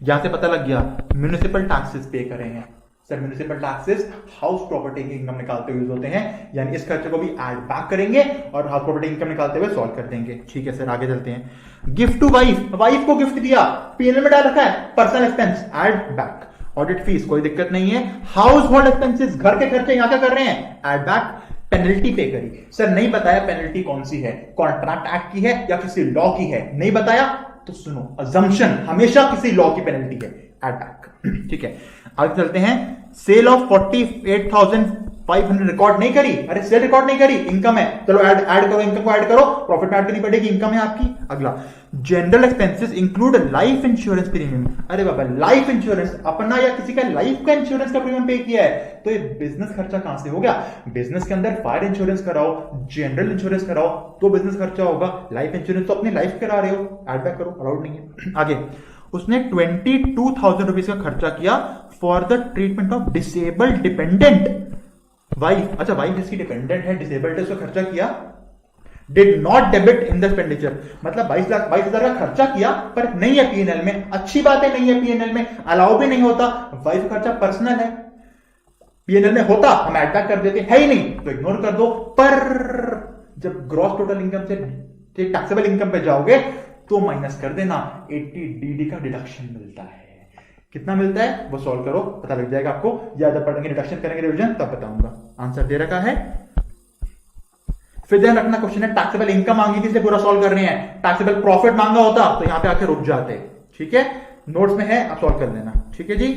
यहां से पता लग गया म्युनिसिपल टैक्सेस पे करे हैं sir, municipal taxes house property की इनकम निकालते हुए यूज होते हैं, यानी इस खर्चे को भी ऐड बैक करेंगे और हाउस प्रॉपर्टी इनकम निकालते हुए सॉल्व कर देंगे। ठीक है सर, आगे चलते हैं। गिफ्ट टू वाइफ, वाइफ को गिफ्ट दिया, पीएनएल में डाल रखा है, personal expense add back. Audit fees कोई दिक्कत नहीं है। हाउस होल्ड एक्सपेंसेस, घर के खर्चे यहां क्या कर रहे हैं, ऐड बैक। पेनल्टी पे करी, सर नहीं बताया पेनल्टी कौन सी है, कॉन्ट्रैक्ट एक्ट की है या किसी लॉ की है, नहीं बताया तो सुनो, अजम्पशन हमेशा किसी लॉ की पेनल्टी है, ऐड बैक। ठीक है, आगे चलते हैं। सेल ऑफ 48,500 रिकॉर्ड नहीं करी, अरे सेल रिकॉर्ड नहीं करी, इनकम है, चलो ऐड करो, इनकम को ऐड करो, प्रॉफिट में ऐड करनी पड़ेगी, इनकम है आपकी। अगला, general expenses include life insurance premium, अरे बाबा लाइफ इंश्योरेंस, अपना या किसी का लाइफ का इंश्योरेंस का प्रीमियम पे किया है, तो ये बिजनेस खर्चा कहां से हो गया, बिजनेस के अंदर फायर इंश्योरेंस कराओ, जनरल इंश्योरेंस कराओ तो बिजनेस खर्चा होगा, लाइफ इंश्योरेंस तो अपनी लाइफ करा रहे हो, ऐड बैक करो, अलाउड नहीं है। आगे, उसने 22,000 रुपीज का खर्चा किया for the treatment of disabled dependent wife. अच्छा, वाइफ जिसकी डिपेंडेंट है, डिसेबल्ड है, उसका खर्चा किया, did not debit in the expenditure, मतलब 22,000 का खर्चा किया पर नहीं है पीएनएल में। अच्छी बात है, नहीं है पीएनएल में, अलाउ भी नहीं होता, वाइफ खर्चा पर्सनल है, पीएनएल में होता हम ऐड बैक कर देते, है ही नहीं तो इग्नोर कर दो। पर जब ग्रॉस टोटल इनकम से टैक्सेबल इनकम पे जाओगे तो माइनस कर देना, 80 डीडी का डिडक्शन मिलता है। कितना मिलता है वो सॉल्व करो, पता लग जाएगा आपको, या जब पढ़ेंगे डिडक्शन करेंगे रिवीजन तब बताऊंगा। आंसर दे रखा है। फिर ध्यान रखना, क्वेश्चन है टैक्सेबल इनकम मांगी थी, इसलिए पूरा सॉल्व कर रहे हैं, टैक्सेबल प्रॉफिट मांगा होता तो यहां पे आके रुक जाते। ठीक है, नोट्स में है, आप सॉल्व कर लेना। ठीक है जी,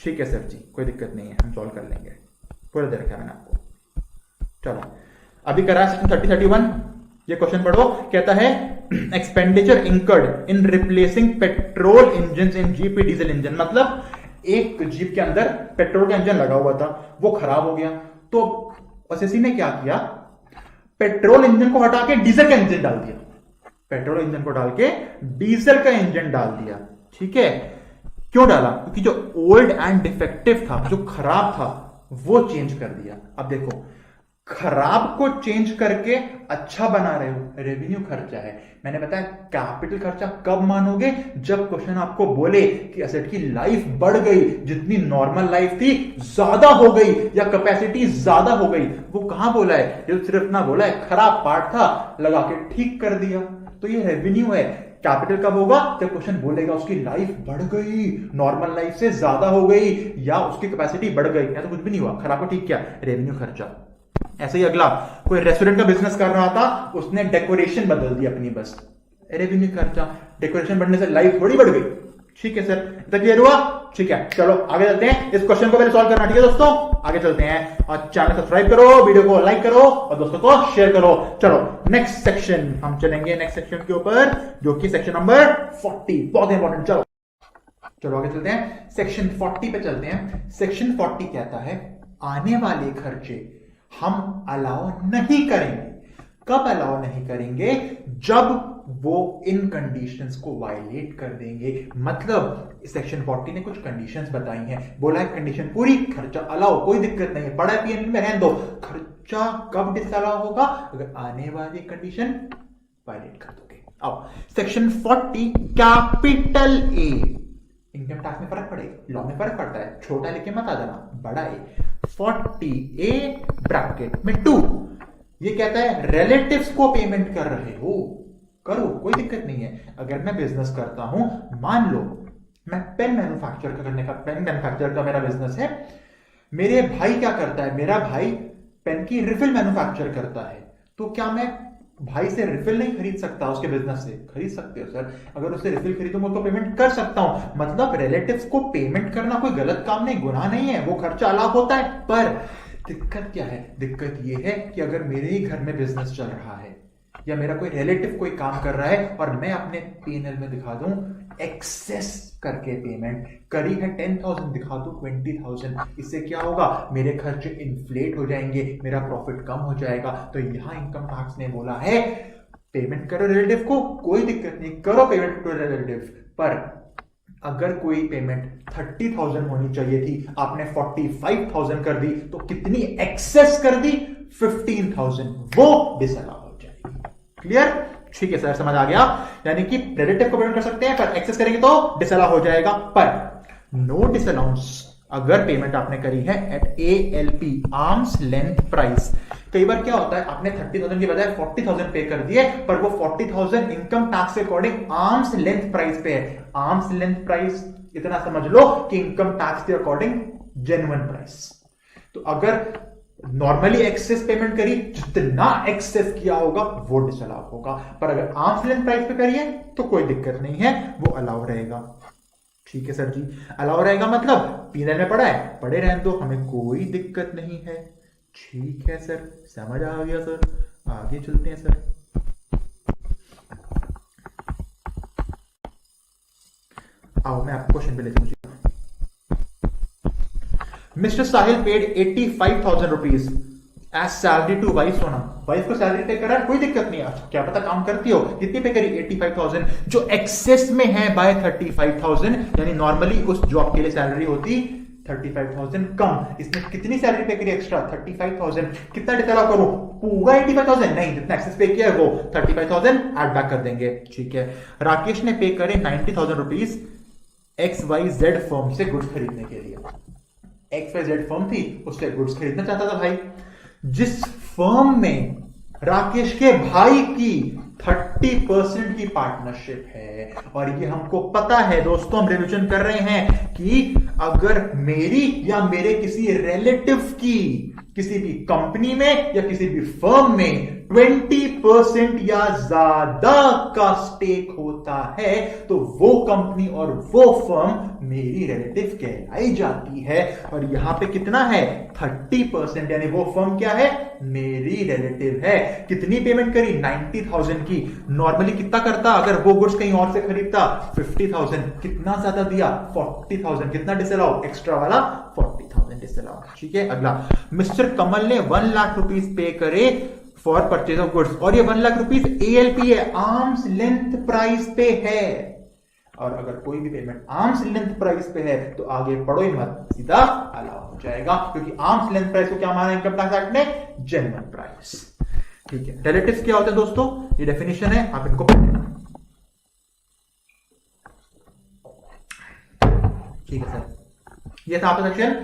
ठीक है सर जी, कोई दिक्कत नहीं है, हम सॉल्व कर लेंगे, पूरा दे रखा है मैंने आपको। चलो अभी करा सेक्शन 30-31, ये क्वेश्चन पढ़ो, कहता है एक्सपेंडिचर इंकर्ड इन रिप्लेसिंग पेट्रोल इंजन इन जीप डीजल इंजन, मतलब एक जीप के अंदर पेट्रोल का इंजन लगा हुआ था, वो खराब हो गया, तो एसएससी ने क्या किया, पेट्रोल इंजन को हटा के डीजल का इंजन डाल दिया, पेट्रोल इंजन को डाल के डीजल का इंजन डाल दिया। ठीक है, क्यों डाला, क्योंकि जो ओल्ड एंड डिफेक्टिव था, जो खराब था, वो चेंज कर दिया। अब देखो, खराब को चेंज करके अच्छा बना रहे हो, रेवेन्यू खर्चा है। मैंने बताया कैपिटल खर्चा कब मानोगे, जब क्वेश्चन आपको बोले कि एसेट की लाइफ बढ़ गई, जितनी नॉर्मल लाइफ थी ज्यादा हो गई या कैपेसिटी ज्यादा हो गई। वो कहां बोला है, ये सिर्फ ना बोला है खराब पार्ट था लगा के ठीक कर दिया, तो ये रेवेन्यू है। कैपिटल कब होगा, जब क्वेश्चन बोलेगा उसकी लाइफ बढ़ गई, नॉर्मल लाइफ से ज्यादा हो गई या उसकी कैपेसिटी बढ़ गई, या तो कुछ भी नहीं हुआ, खराब को ठीक किया, रेवेन्यू खर्चा। ऐसे ही अगला, कोई रेस्टोरेंट का बिजनेस कर रहा था, उसने डेकोरेशन बदल दी अपनी, बस रेवेन्यू खर्चा। डेकोरेशन बढ़ने से लाइफ थोड़ी बढ़ गई। ठीक है सर, इतना क्लियर हुआ। ठीक है, चलो आगे चलते हैं, इस क्वेश्चन को पहले सॉल्व करना। ठीक है दोस्तों, आगे चलते हैं, और चैनल सब्सक्राइब करो, वीडियो को लाइक करो और दोस्तों को शेयर करो। चलो नेक्स्ट सेक्शन हम चलेंगे, नेक्स्ट सेक्शन के ऊपर जो कि सेक्शन नंबर 40, बहुत इंपॉर्टेंट। चलो आगे चलते हैं, सेक्शन 40 पे चलते हैं। सेक्शन 40 कहता है आने वाले खर्चे हम अलाउ नहीं करेंगे। कब अलाउ नहीं करेंगे, जब वो इन कंडीशंस को वायलेट कर देंगे। मतलब सेक्शन 40 ने कुछ कंडीशंस बताई हैं, बोला है कंडीशन पूरी, खर्चा अलाउ, कोई दिक्कत नहीं है, पढ़ा पीएनएल में रहने दो। खर्चा कब डिसअलाउ होगा, अगर आने वाली कंडीशन वायलेट कर दोगे। अब section 40 capital A, income tax में फर्क पड़ेगा, लॉ में फर्क पड़ता है, छोटा लिख के मत आ जाना, बड़ा ए। 40A ब्रैकेट में 2 ये कहता है रिलेटिव्स को पेमेंट कर रहे हो, करो, कोई दिक्कत नहीं है। अगर मैं बिजनेस करता हूं, मान लो मैं पेन मैन्युफैक्चर का मेरा बिजनेस है, मेरे भाई क्या करता है, मेरा भाई पेन की रिफिल मैन्युफैक्चर करता है, तो क्या मैं भाई से रिफिल नहीं खरीद सकता? उसके बिजनेस से खरीद सकते हो सर, अगर उससे रिफिल खरीदूंगा तो पेमेंट कर सकता हूं। मतलब रिलेटिव्स को पेमेंट करना कोई गलत काम नहीं, गुनाह नहीं है, वो खर्चा अलग होता है। पर दिक्कत क्या है? दिक्कत ये है कि अगर मेरे ही घर में बिजनेस चल रहा है या मेरा कोई रिलेटिव कोई काम कर रहा है और मैं अपने P&L में दिखा दूं एक्सेस करके पेमेंट करी है 10,000, दिखा दूं 20,000, इससे क्या होगा? मेरे खर्चे इन्फ्लेट हो जाएंगे, मेरा प्रॉफिट कम हो जाएगा। तो यहां इनकम टैक्स ने बोला है पेमेंट करो रिलेटिव को, कोई दिक्कत नहीं, करो पेमेंट टू रिलेटिव। पर अगर कोई पेमेंट 30,000 होनी चाहिए थी, आपने 45,000 कर दी, तो कितनी एक्सेस कर दी? 15,000, वो डिसअलाउ हो जाएगी। क्लियर? ठीक है सर, समझ आ गया। यानी कि रिलेटिव को पेमेंट कर सकते हैं, पर एक्सेस करेंगे तो डिसअलाउ हो जाएगा। पर नो डिसअलाउंस अगर पेमेंट आपने करी है at ALP, arms length price. कई बार क्या होता है, आपने 30,000 की बजाय 40,000 पे कर दिए, पर वो 40,000 इनकम टैक्स के अकॉर्डिंग आर्म्स लेंथ प्राइस पे है। आर्म्स लेंथ प्राइस इतना समझ लो कि इनकम टैक्स के अकॉर्डिंग जेन्युइन प्राइस। तो अगर नॉर्मली एक्सेस पेमेंट करी, जितना एक्सेस किया होगा वो डिसअलाउ होगा। पर अगर आर्म्स लेंथ प्राइस पे करिए तो कोई दिक्कत नहीं है, वो अलाउ रहेगा। ठीक है सर जी, अलाउ रहेगा मतलब P&L में पड़ा है, पड़े रहने दो, हमें कोई दिक्कत नहीं है। ठीक है सर, समझ आ गया सर, आगे चलते हैं सर। आओ मैं आपको क्वेश्चन पे लेता हूं। Mister Sahil paid 85,000 rupees as salary to wife Sonam. Wife को सैलरी पे करा, कोई दिक्कत नहीं है, क्या पता काम करती हो। कितनी पे करी? 85,000, जो एक्सेस में है बाय 35,000, यानी नॉर्मली उस जॉब के लिए सैलरी होती 35,000 कम, इसमें कितनी सैलरी पे करी एक्स्ट्रा? 35,000। कितना डिसअलाउ करूं? पूरा 85,000 नहीं, जितना एक्सेस पे किया है वो 35,000 एड बैक कर देंगे। ठीक है। राकेश ने पे करे 90,000 रुपीज XYZ फर्म से गुड्स खरीदने के लिए। XYZ फर्म थी, उससे गुड्स खरीदना चाहता था भाई। जिस फर्म में राकेश के भाई की 30% की पार्टनरशिप है, और ये हमको पता है दोस्तों, हम रिविजन कर रहे हैं कि अगर मेरी या मेरे किसी रिलेटिव की किसी भी कंपनी में या किसी भी फर्म में 20% या ज्यादा का स्टेक होता है, तो वो कंपनी और वो फर्म मेरी रिलेटिव कहलाई जाती है। और यहां पे कितना है? 30%, यानी वो फर्म क्या है? मेरी रिलेटिव है। कितनी पेमेंट करी? 90,000 की। नॉर्मली कितना करता अगर वो गुड्स कहीं और से खरीदता? 50,000। कितना ज्यादा दिया? 40,000। कितना डिसअलाउ? एक्स्ट्रा वाला 40,000 डिसअलाउ। ठीक है। अगला, मिस्टर कमल ने 1 लाख रुपीज पे करे फॉर परचेज ऑफ गुड्स, और ये 1 लाख रुपीज ALP है, आर्म्स लेंथ प्राइस पे है। और अगर कोई भी पेमेंट आर्म्स लेंथ प्राइस पे है तो आगे पढ़ो ही मत, सीधा अलाउ हो जाएगा, क्योंकि आर्म्स लेंथ प्राइस को क्या माना इनकम टैक्स एक्ट ने? Genuine price. ठीक है। रिलेटिव्स क्या होते हैं दोस्तों? ये डेफिनेशन है, आप इनको पढ़ना। ठीक है सर, ये था आपका सेक्शन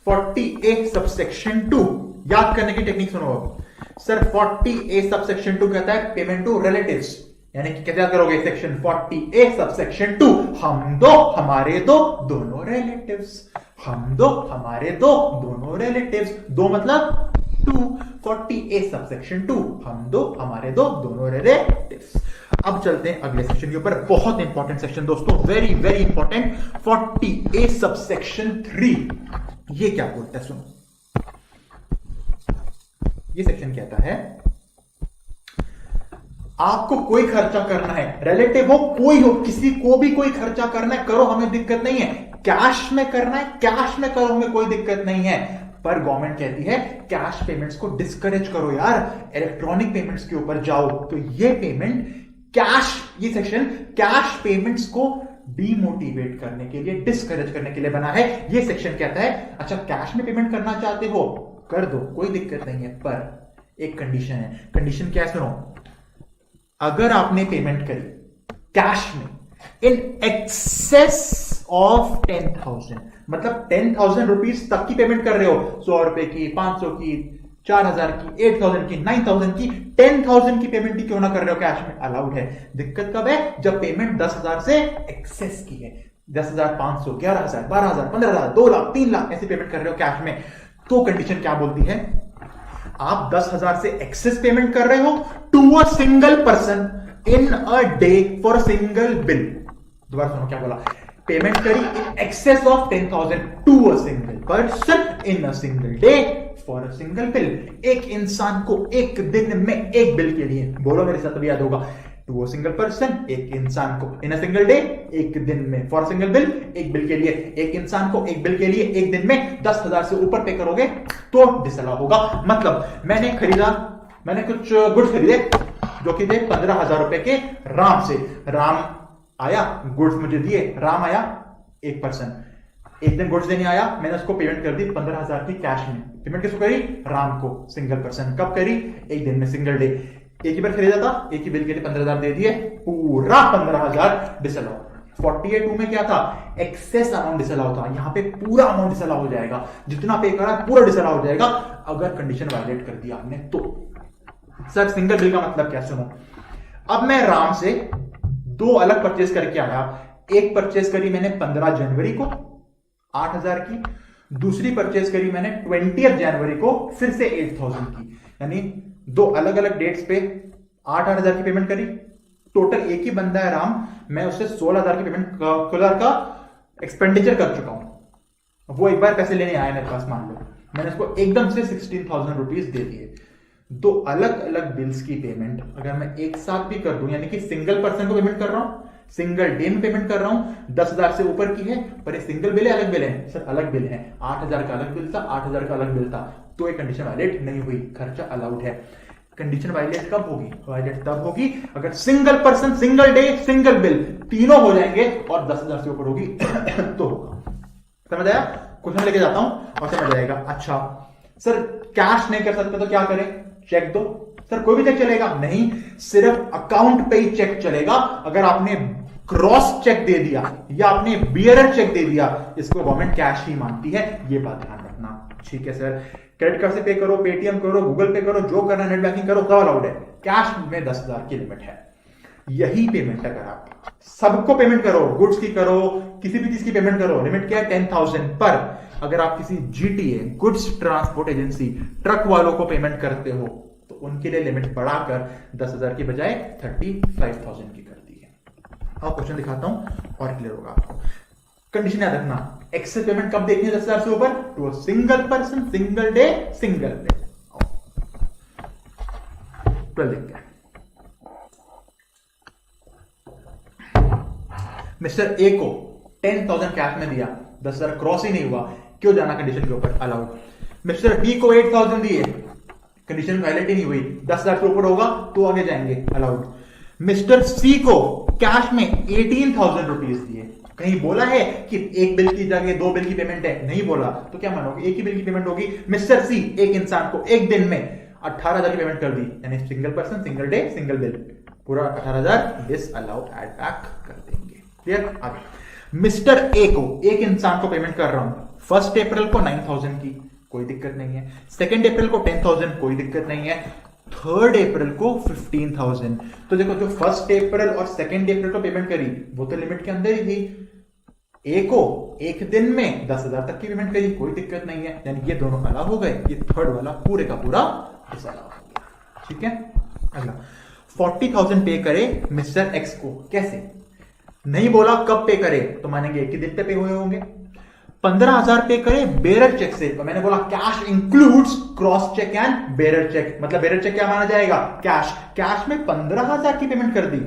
40A सबसेक्शन 2। याद करने की टेक्निक सुनो अब सर। 40A सबसेक्शन 2 कहता है पेमेंट टू रिलेटिव्स, यानी कि कैसे करोगे? सेक्शन 40A सबसेक्शन 2, हम दो हमारे दो दोनों रिलेटिव्स, हम दो हमारे दो दोनों रिलेटिव्स, दो मतलब 2। 40A सबसेक्शन 2, हम दो हमारे दो दोनों रिलेटिव्स। अब चलते हैं अगले सेक्शन के ऊपर, बहुत इंपॉर्टेंट सेक्शन दोस्तों, very very important. 40A subsection 3, ये क्या बोलता है सुनो। ये सेक्शन कहता है आपको कोई खर्चा करना है, रिलेटिव हो कोई हो, किसी को भी कोई खर्चा करना है, करो, हमें दिक्कत नहीं है। कैश में करना है, कैश में करो, हमें कोई दिक्कत नहीं है। पर गवर्नमेंट कहती है कैश पेमेंट्स को डिस्करेज करो यार, इलेक्ट्रॉनिक पेमेंट्स के ऊपर जाओ। तो ये पेमेंट कैश, ये सेक्शन कैश पेमेंट्स को डीमोटिवेट करने के लिए, डिस्करेज करने के लिए बना है। ये सेक्शन कहता है अच्छा कैश में पेमेंट करना चाहते हो कर दो, कोई दिक्कत नहीं है, पर एक कंडीशन है। कंडीशन क्या है सुनो, अगर आपने पेमेंट करी कैश में इन एक्सेस ऑफ 10,000, मतलब 10,000 रुपीज तक की पेमेंट कर रहे हो, 100 रुपए की, 500 की, 4,000 की, 8,000 की, 9,000 की, 10,000 की पेमेंट ही क्यों ना कर रहे हो कैश में, अलाउड है। दिक्कत कब है? जब पेमेंट 10,000 से एक्सेस की है, 10,500, 11,000, 12,000, 15,000, 2 लाख, 3 लाख ऐसी पेमेंट कर रहे हो कैश में, तो कंडीशन क्या बोलती है? आप 10,000 से एक्सेस पेमेंट कर रहे हो to a single person in a day for single bill. दोबारा सुनो क्या बोला, पेमेंट करी in excess of 10,000 to a single person in a single day for a single bill. एक इंसान को एक दिन में एक बिल के लिए, बोलो मेरे साथ भी याद होगा, टू अ सिंगल पर्सन, एक इंसान को, इन अ सिंगल डे, एक दिन में, फॉर सिंगल बिल, एक बिल के लिए। एक इंसान को एक बिल के लिए एक दिन में 10,000 से ऊपर पे करोगे तो डिसअलाउ होगा। मतलब मैंने कुछ गुड्स खरीदे जो कि थे 15,000 रुपए के राम से। राम आया, गुड्स मुझे दिए, राम आया एक पर्सन, एक दिन गुड्स देने आया, मैंने उसको पेमेंट कर दी 15,000 की कैश में। पेमेंट किसको करी? राम को, सिंगल पर्सन। कब करी? एक दिन में, सिंगल डे। एक ही बार खरीदा था, एक ही बिल के लिए 15,000 दे दिए, पूरा 15,000 डिसअलाउ। 48(2) में क्या था? एक्सेस अमाउंट डिसअलाउ था। यहां पे पूरा अमाउंट डिसअलाउ हो जाएगा, जितना पे करा पूरा डिसअलाउ हो जाएगा अगर कंडीशन वायलेट कर दिया आपने तो। सर सिंगल बिल का मतलब क्या? सुनो, अब मैं राम से 2 अलग परचेज करके आया। एक परचेज करी मैंने 15 जनवरी को 8,000 की, दूसरी परचेज करी मैंने 20 जनवरी को फिर से 8,000 की, यानी 2 अलग अलग डेट्स पे 8,000 की पेमेंट करी। टोटल एक ही बंदा है राम, मैं उससे 16,000 की पेमेंट का एक्सपेंडिचर कर चुका हूं। वो एक बार पैसे लेने आया मेरे पास, मान लो मैंने उसको एकदम से 16,000 रुपीज दे दिए। 2 अलग अलग बिल्स की पेमेंट अगर मैं एक साथ भी कर दूं, यानी कि सिंगल पर्सन को पेमेंट कर रहा हूं, सिंगल डे में पेमेंट कर रहा हूं, 10,000 से ऊपर की है, पर ये सिंगल बिल है, अलग बिल है? सर अलग बिल है, 8,000 का अलग बिल था, 8,000 का अलग बिल था, तो ये कंडीशन वायलेट नहीं हुई, खर्चा अलाउड है। कंडीशन वायलेट कब होगी? वायलेट तब होगी अगर single person, single day, single bill तीनों हो जाएंगे और 10,000 से ऊपर होगी तो होगा। समझ आया? क्वेश्चन लेके जाता हूं और समझ आएगा। अच्छा सर कैश नहीं कर सकते तो क्या करें? चेक दो। सर कोई भी चेक चलेगा? नहीं, सिर्फ अकाउंट पे ही चेक चलेगा। अगर आपने क्रॉस चेक दे दिया या आपने बियरर चेक दे दिया, इसको गवर्नमेंट कैश ही मानती है, ये बात ध्यान रखना। ठीक है सर, क्रेडिट कार्ड से पे करो, पेटीएम करो, गूगल पे करो, जो करना नेट बैंकिंग करो, सब अलाउड है। कैश में 10,000 की लिमिट है। यही पेमेंट अगर आप सबको पेमेंट करो, गुड्स की करो, किसी भी चीज की पेमेंट करो, लिमिट क्या है? 10,000। पर अगर आप किसी GTA, goods transport agency, truck वालों को पेमेंट करते हो तो उनके लिए लिमिट बढ़ाकर 10,000 की बजाय 35,000 की कर दी है। अब क्वेश्चन दिखाता हूं और क्लियर होगा आपको। कंडीशन याद रखना, एक्सेस पेमेंट कब देखनी है 10,000 से ऊपर? To a single person, single day, single day. 12 देखते हैं। मिस्टर ए को 10,000 कैश में दिया, 10,000 क्रॉस ही नहीं हुआ, क्यों जाना कंडीशन के ऊपर? अलाउड। मिस्टर बी को 8,000 दिए, कंडीशन वैलिड ही नहीं हुई, 10,000 से ऊपर होगा तो आगे जाएंगे, अलाउड। मिस्टर सी को कैश में 18,000 रुपीज दिए, कहीं बोला है कि एक बिल की जगह 2 बिल की पेमेंट है? नहीं बोला, तो क्या मानोगे? एक ही बिल की पेमेंट होगी। मिस्टर सी एक इंसान को एक दिन में 18,000 की पेमेंट कर दी, यानी single person, single day, single bill, पूरा 18,000 डिस अलाउड, एड बैक कर देंगे। क्लियर? आगे मिस्टर ए को, एक इंसान को पेमेंट कर रहा हूं 1 अप्रैल को 9,000 की, कोई दिक्कत नहीं है। 2 अप्रैल को 10,000, कोई दिक्कत नहीं है। 3 अप्रैल को 15,000। तो देखो जो 1 अप्रैल और 2 अप्रैल को पेमेंट करी वो तो लिमिट के अंदर ही थी। ए को एक दिन में 10,000 तक की पेमेंट करी, कोई दिक्कत नहीं है, यानी ये दोनों अलाउ हो गए, ये थर्ड वाला पूरे का पूरा डिसअलाउ हो गया। ठीक है, अगला 40,000 पे करे मिस्टर एक्स को, कैसे? नहीं बोला कब पे करे, तो मानेंगे एक ही दिन पे हुए होंगे। 15,000 पे करे बेरर चेक से, तो मैंने बोला cash includes cross cheque and bearer cheque, मतलब बेरर चेक क्या माना जाएगा? कैश। कैश में 15,000 की पेमेंट कर दी,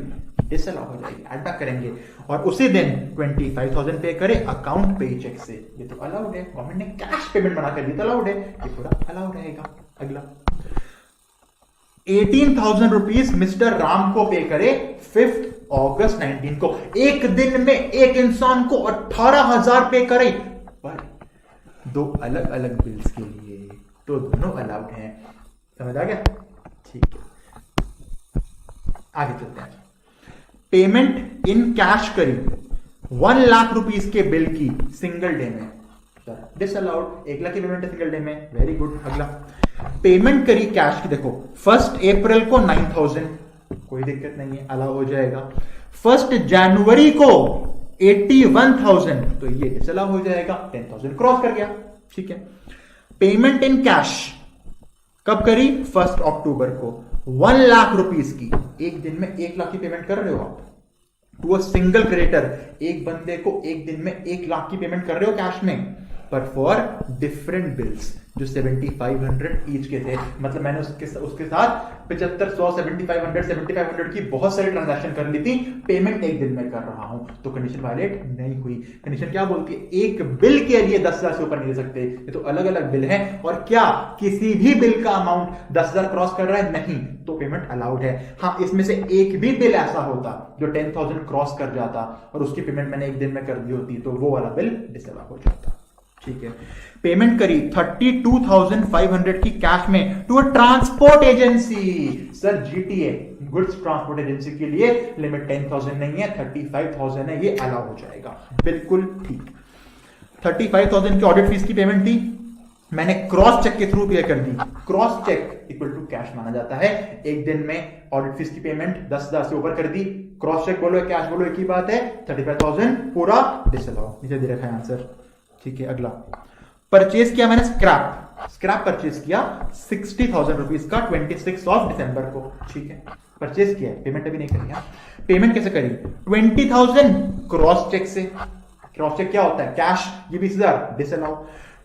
डिसअलाउ हो जाएगी, एड बैक करेंगे। और उसी दिन 25,000 पे करे अकाउंट पे चेक से, ये तो अलाउड है, गवर्नमेंट ने कैश पेमेंट बना कर दी तो अलाउड है, ये पूरा अलाउड रहेगा। अगला 18,000 रुपीज मिस्टर राम को पे करे 5 अगस्त 19 को, एक दिन में एक इंसान को 18,000 पे करे, पर 2 अलग अलग बिल्स के लिए, तो दोनों अलाउड हैं। समझ आ गया? ठीक है। आगे चलते हैं। पेमेंट इन कैश करी 1 लाख रुपीस के बिल की सिंगल डे में, डिसअलाउड। 1 लाख की पेमेंट है सिंगल डे में, वेरी गुड। अगला, पेमेंट करी कैश की, देखो 1 अप्रैल को 9,000, कोई दिक्कत नहीं है, अलाउ हो जाएगा। 1 जनवरी को 81,000, तो ये डिसअलाउ हो जाएगा, 10,000 क्रॉस कर गया, ठीक है। पेमेंट इन कैश कब करी? 1 अक्टूबर को 1 लाख रुपीस की, एक दिन में 1 लाख की पेमेंट कर रहे हो आप टू अ सिंगल क्रेडिटर, एक बंदे को एक दिन में 1 लाख की पेमेंट कर रहे हो कैश में, पर फॉर डिफरेंट बिल्स जो 7,500 ईच के थे। मतलब मैंने उसके साथ 75, 100, 7,500 की बहुत सारी ट्रांजैक्शन कर ली थी, पेमेंट एक दिन में कर रहा हूं, तो कंडीशन वायलेट नहीं हुई। कंडीशन क्या बोलती है? एक बिल के लिए 10,000 से ऊपर नहीं दे सकते, ये तो अलग अलग बिल है। और क्या किसी भी बिल का अमाउंट 10,000 क्रॉस कर रहा है? नहीं, तो पेमेंट अलाउड है। हाँ, इसमें से एक भी बिल ऐसा होता जो 10,000 क्रॉस कर जाता और उसकी पेमेंट मैंने एक दिन में कर दी होती, तो वो वाला बिल डिसअलाउ हो जाता, ठीक है। पेमेंट करी 32,500 की कैश में to a transport agency. Sir GTA goods transport agency के लिए लिमिट 10,000 नहीं है, 35,000 है, ये अलाउ हो जाएगा, बिल्कुल ठीक। 35,000 की ऑडिट फीस की पेमेंट थी, मैंने क्रॉस चेक के थ्रू पे कर दी। Cross cheque equal to cash माना जाता है। एक दिन में ऑडिट फीस की पेमेंट 10,000 से ऊपर कर दी, क्रॉस चेक बोलो कैश बोलो एक ही बात है, 35,000 पूरा डिसअलाउ। नीचे दे रखा है आंसर, ठीक है। अगला, परचेज किया मैंने स्क्रैप परचेज किया 60,000 रुपीज का 26 दिसंबर को, ठीक है। परचेज किया, पेमेंट अभी नहीं करी। पेमेंट कैसे करी? 20,000 क्रॉस चेक से। क्रॉस चेक क्या होता है? कैश, ये 20,000 डिसअलाउ।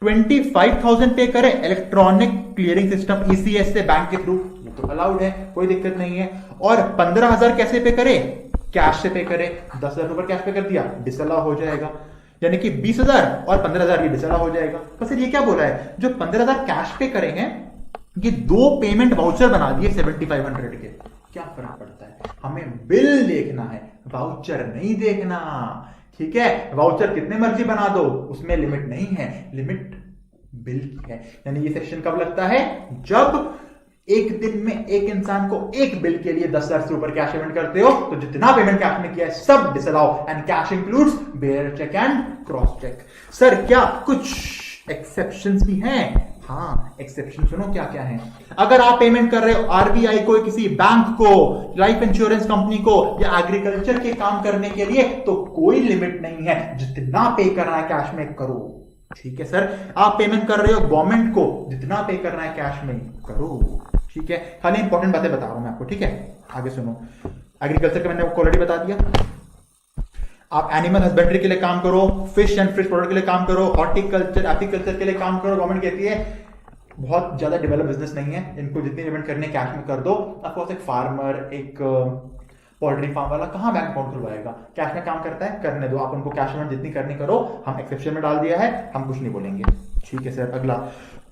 25,000 पे करे इलेक्ट्रॉनिक क्लियरिंग सिस्टम ईसीएस से बैंक के थ्रू, ये तो अलाउड है, कोई दिक्कत नहीं है। और 15,000 कैसे पे करे? कैश से पे करे, 10,000 ऊपर कैश पे कर दिया, डिसअलाउ हो जाएगा। यानी कि 20,000 और 15,000 ये डिसअलाउ हो जाएगा। तो फिर ये क्या बोला है? जो 15,000 कैश पे करेंगे, ये 2 पेमेंट वाउचर बना दिए 7,500 के, क्या फर्क पड़ता है? हमें बिल देखना है, वाउचर नहीं देखना, ठीक है। वाउचर कितने मर्जी बना दो, उसमें लिमिट नहीं है, लिमिट बिल की है। यानी ये सेक्शन कब लगता है? जब एक दिन में एक इंसान को एक बिल के लिए 10,000 से ऊपर कैश पेमेंट करते हो, तो जितना पेमेंट कैश में किया है सब disallow, and cash includes bearer cheque and cross cheque. Sir क्या कुछ एक्सेप्शंस भी हैं? हाँ, एक्सेप्शन सुनो क्या क्या है। अगर आप पेमेंट कर रहे हो आरबीआई को, किसी बैंक को, लाइफ इंश्योरेंस कंपनी को, या एग्रीकल्चर के काम करने के लिए, तो कोई लिमिट नहीं है, जितना पे करना है कैश में करो, ठीक है सर। आप पेमेंट कर रहे हो गवर्नमेंट को, जितना पे करना है कैश में करो, ठीक है। खाली इंपॉर्टेंट बातें बता रहा हूं मैं आपको, ठीक है। आगे सुनो, एग्रीकल्चर का मैंने आपको ऑलरेडी बता दिया। आप एनिमल हस्बेंड्री के लिए काम करो, फिश एंड फिश प्रोडक्ट के लिए काम करो, हॉर्टिकल्चर एपीकल्चर के लिए काम करो, गवर्नमेंट कहती है बहुत ज्यादा डेवलप बिजनेस नहीं है, इनको जितनी पेमेंट करने कैश में कर दो। ऑफकोर्स एक फार्मर, एक पोल्ट्री फार्म वाला कहां बैंक अकाउंट खुलवाएगा? कैश में काम करता है, करने दो, आप उनको कैश पेमेंट जितनी करनी करो। हम एक्सेप्शन में डाल दिया है, हम कुछ नहीं बोलेंगे, ठीक है सर। अगला,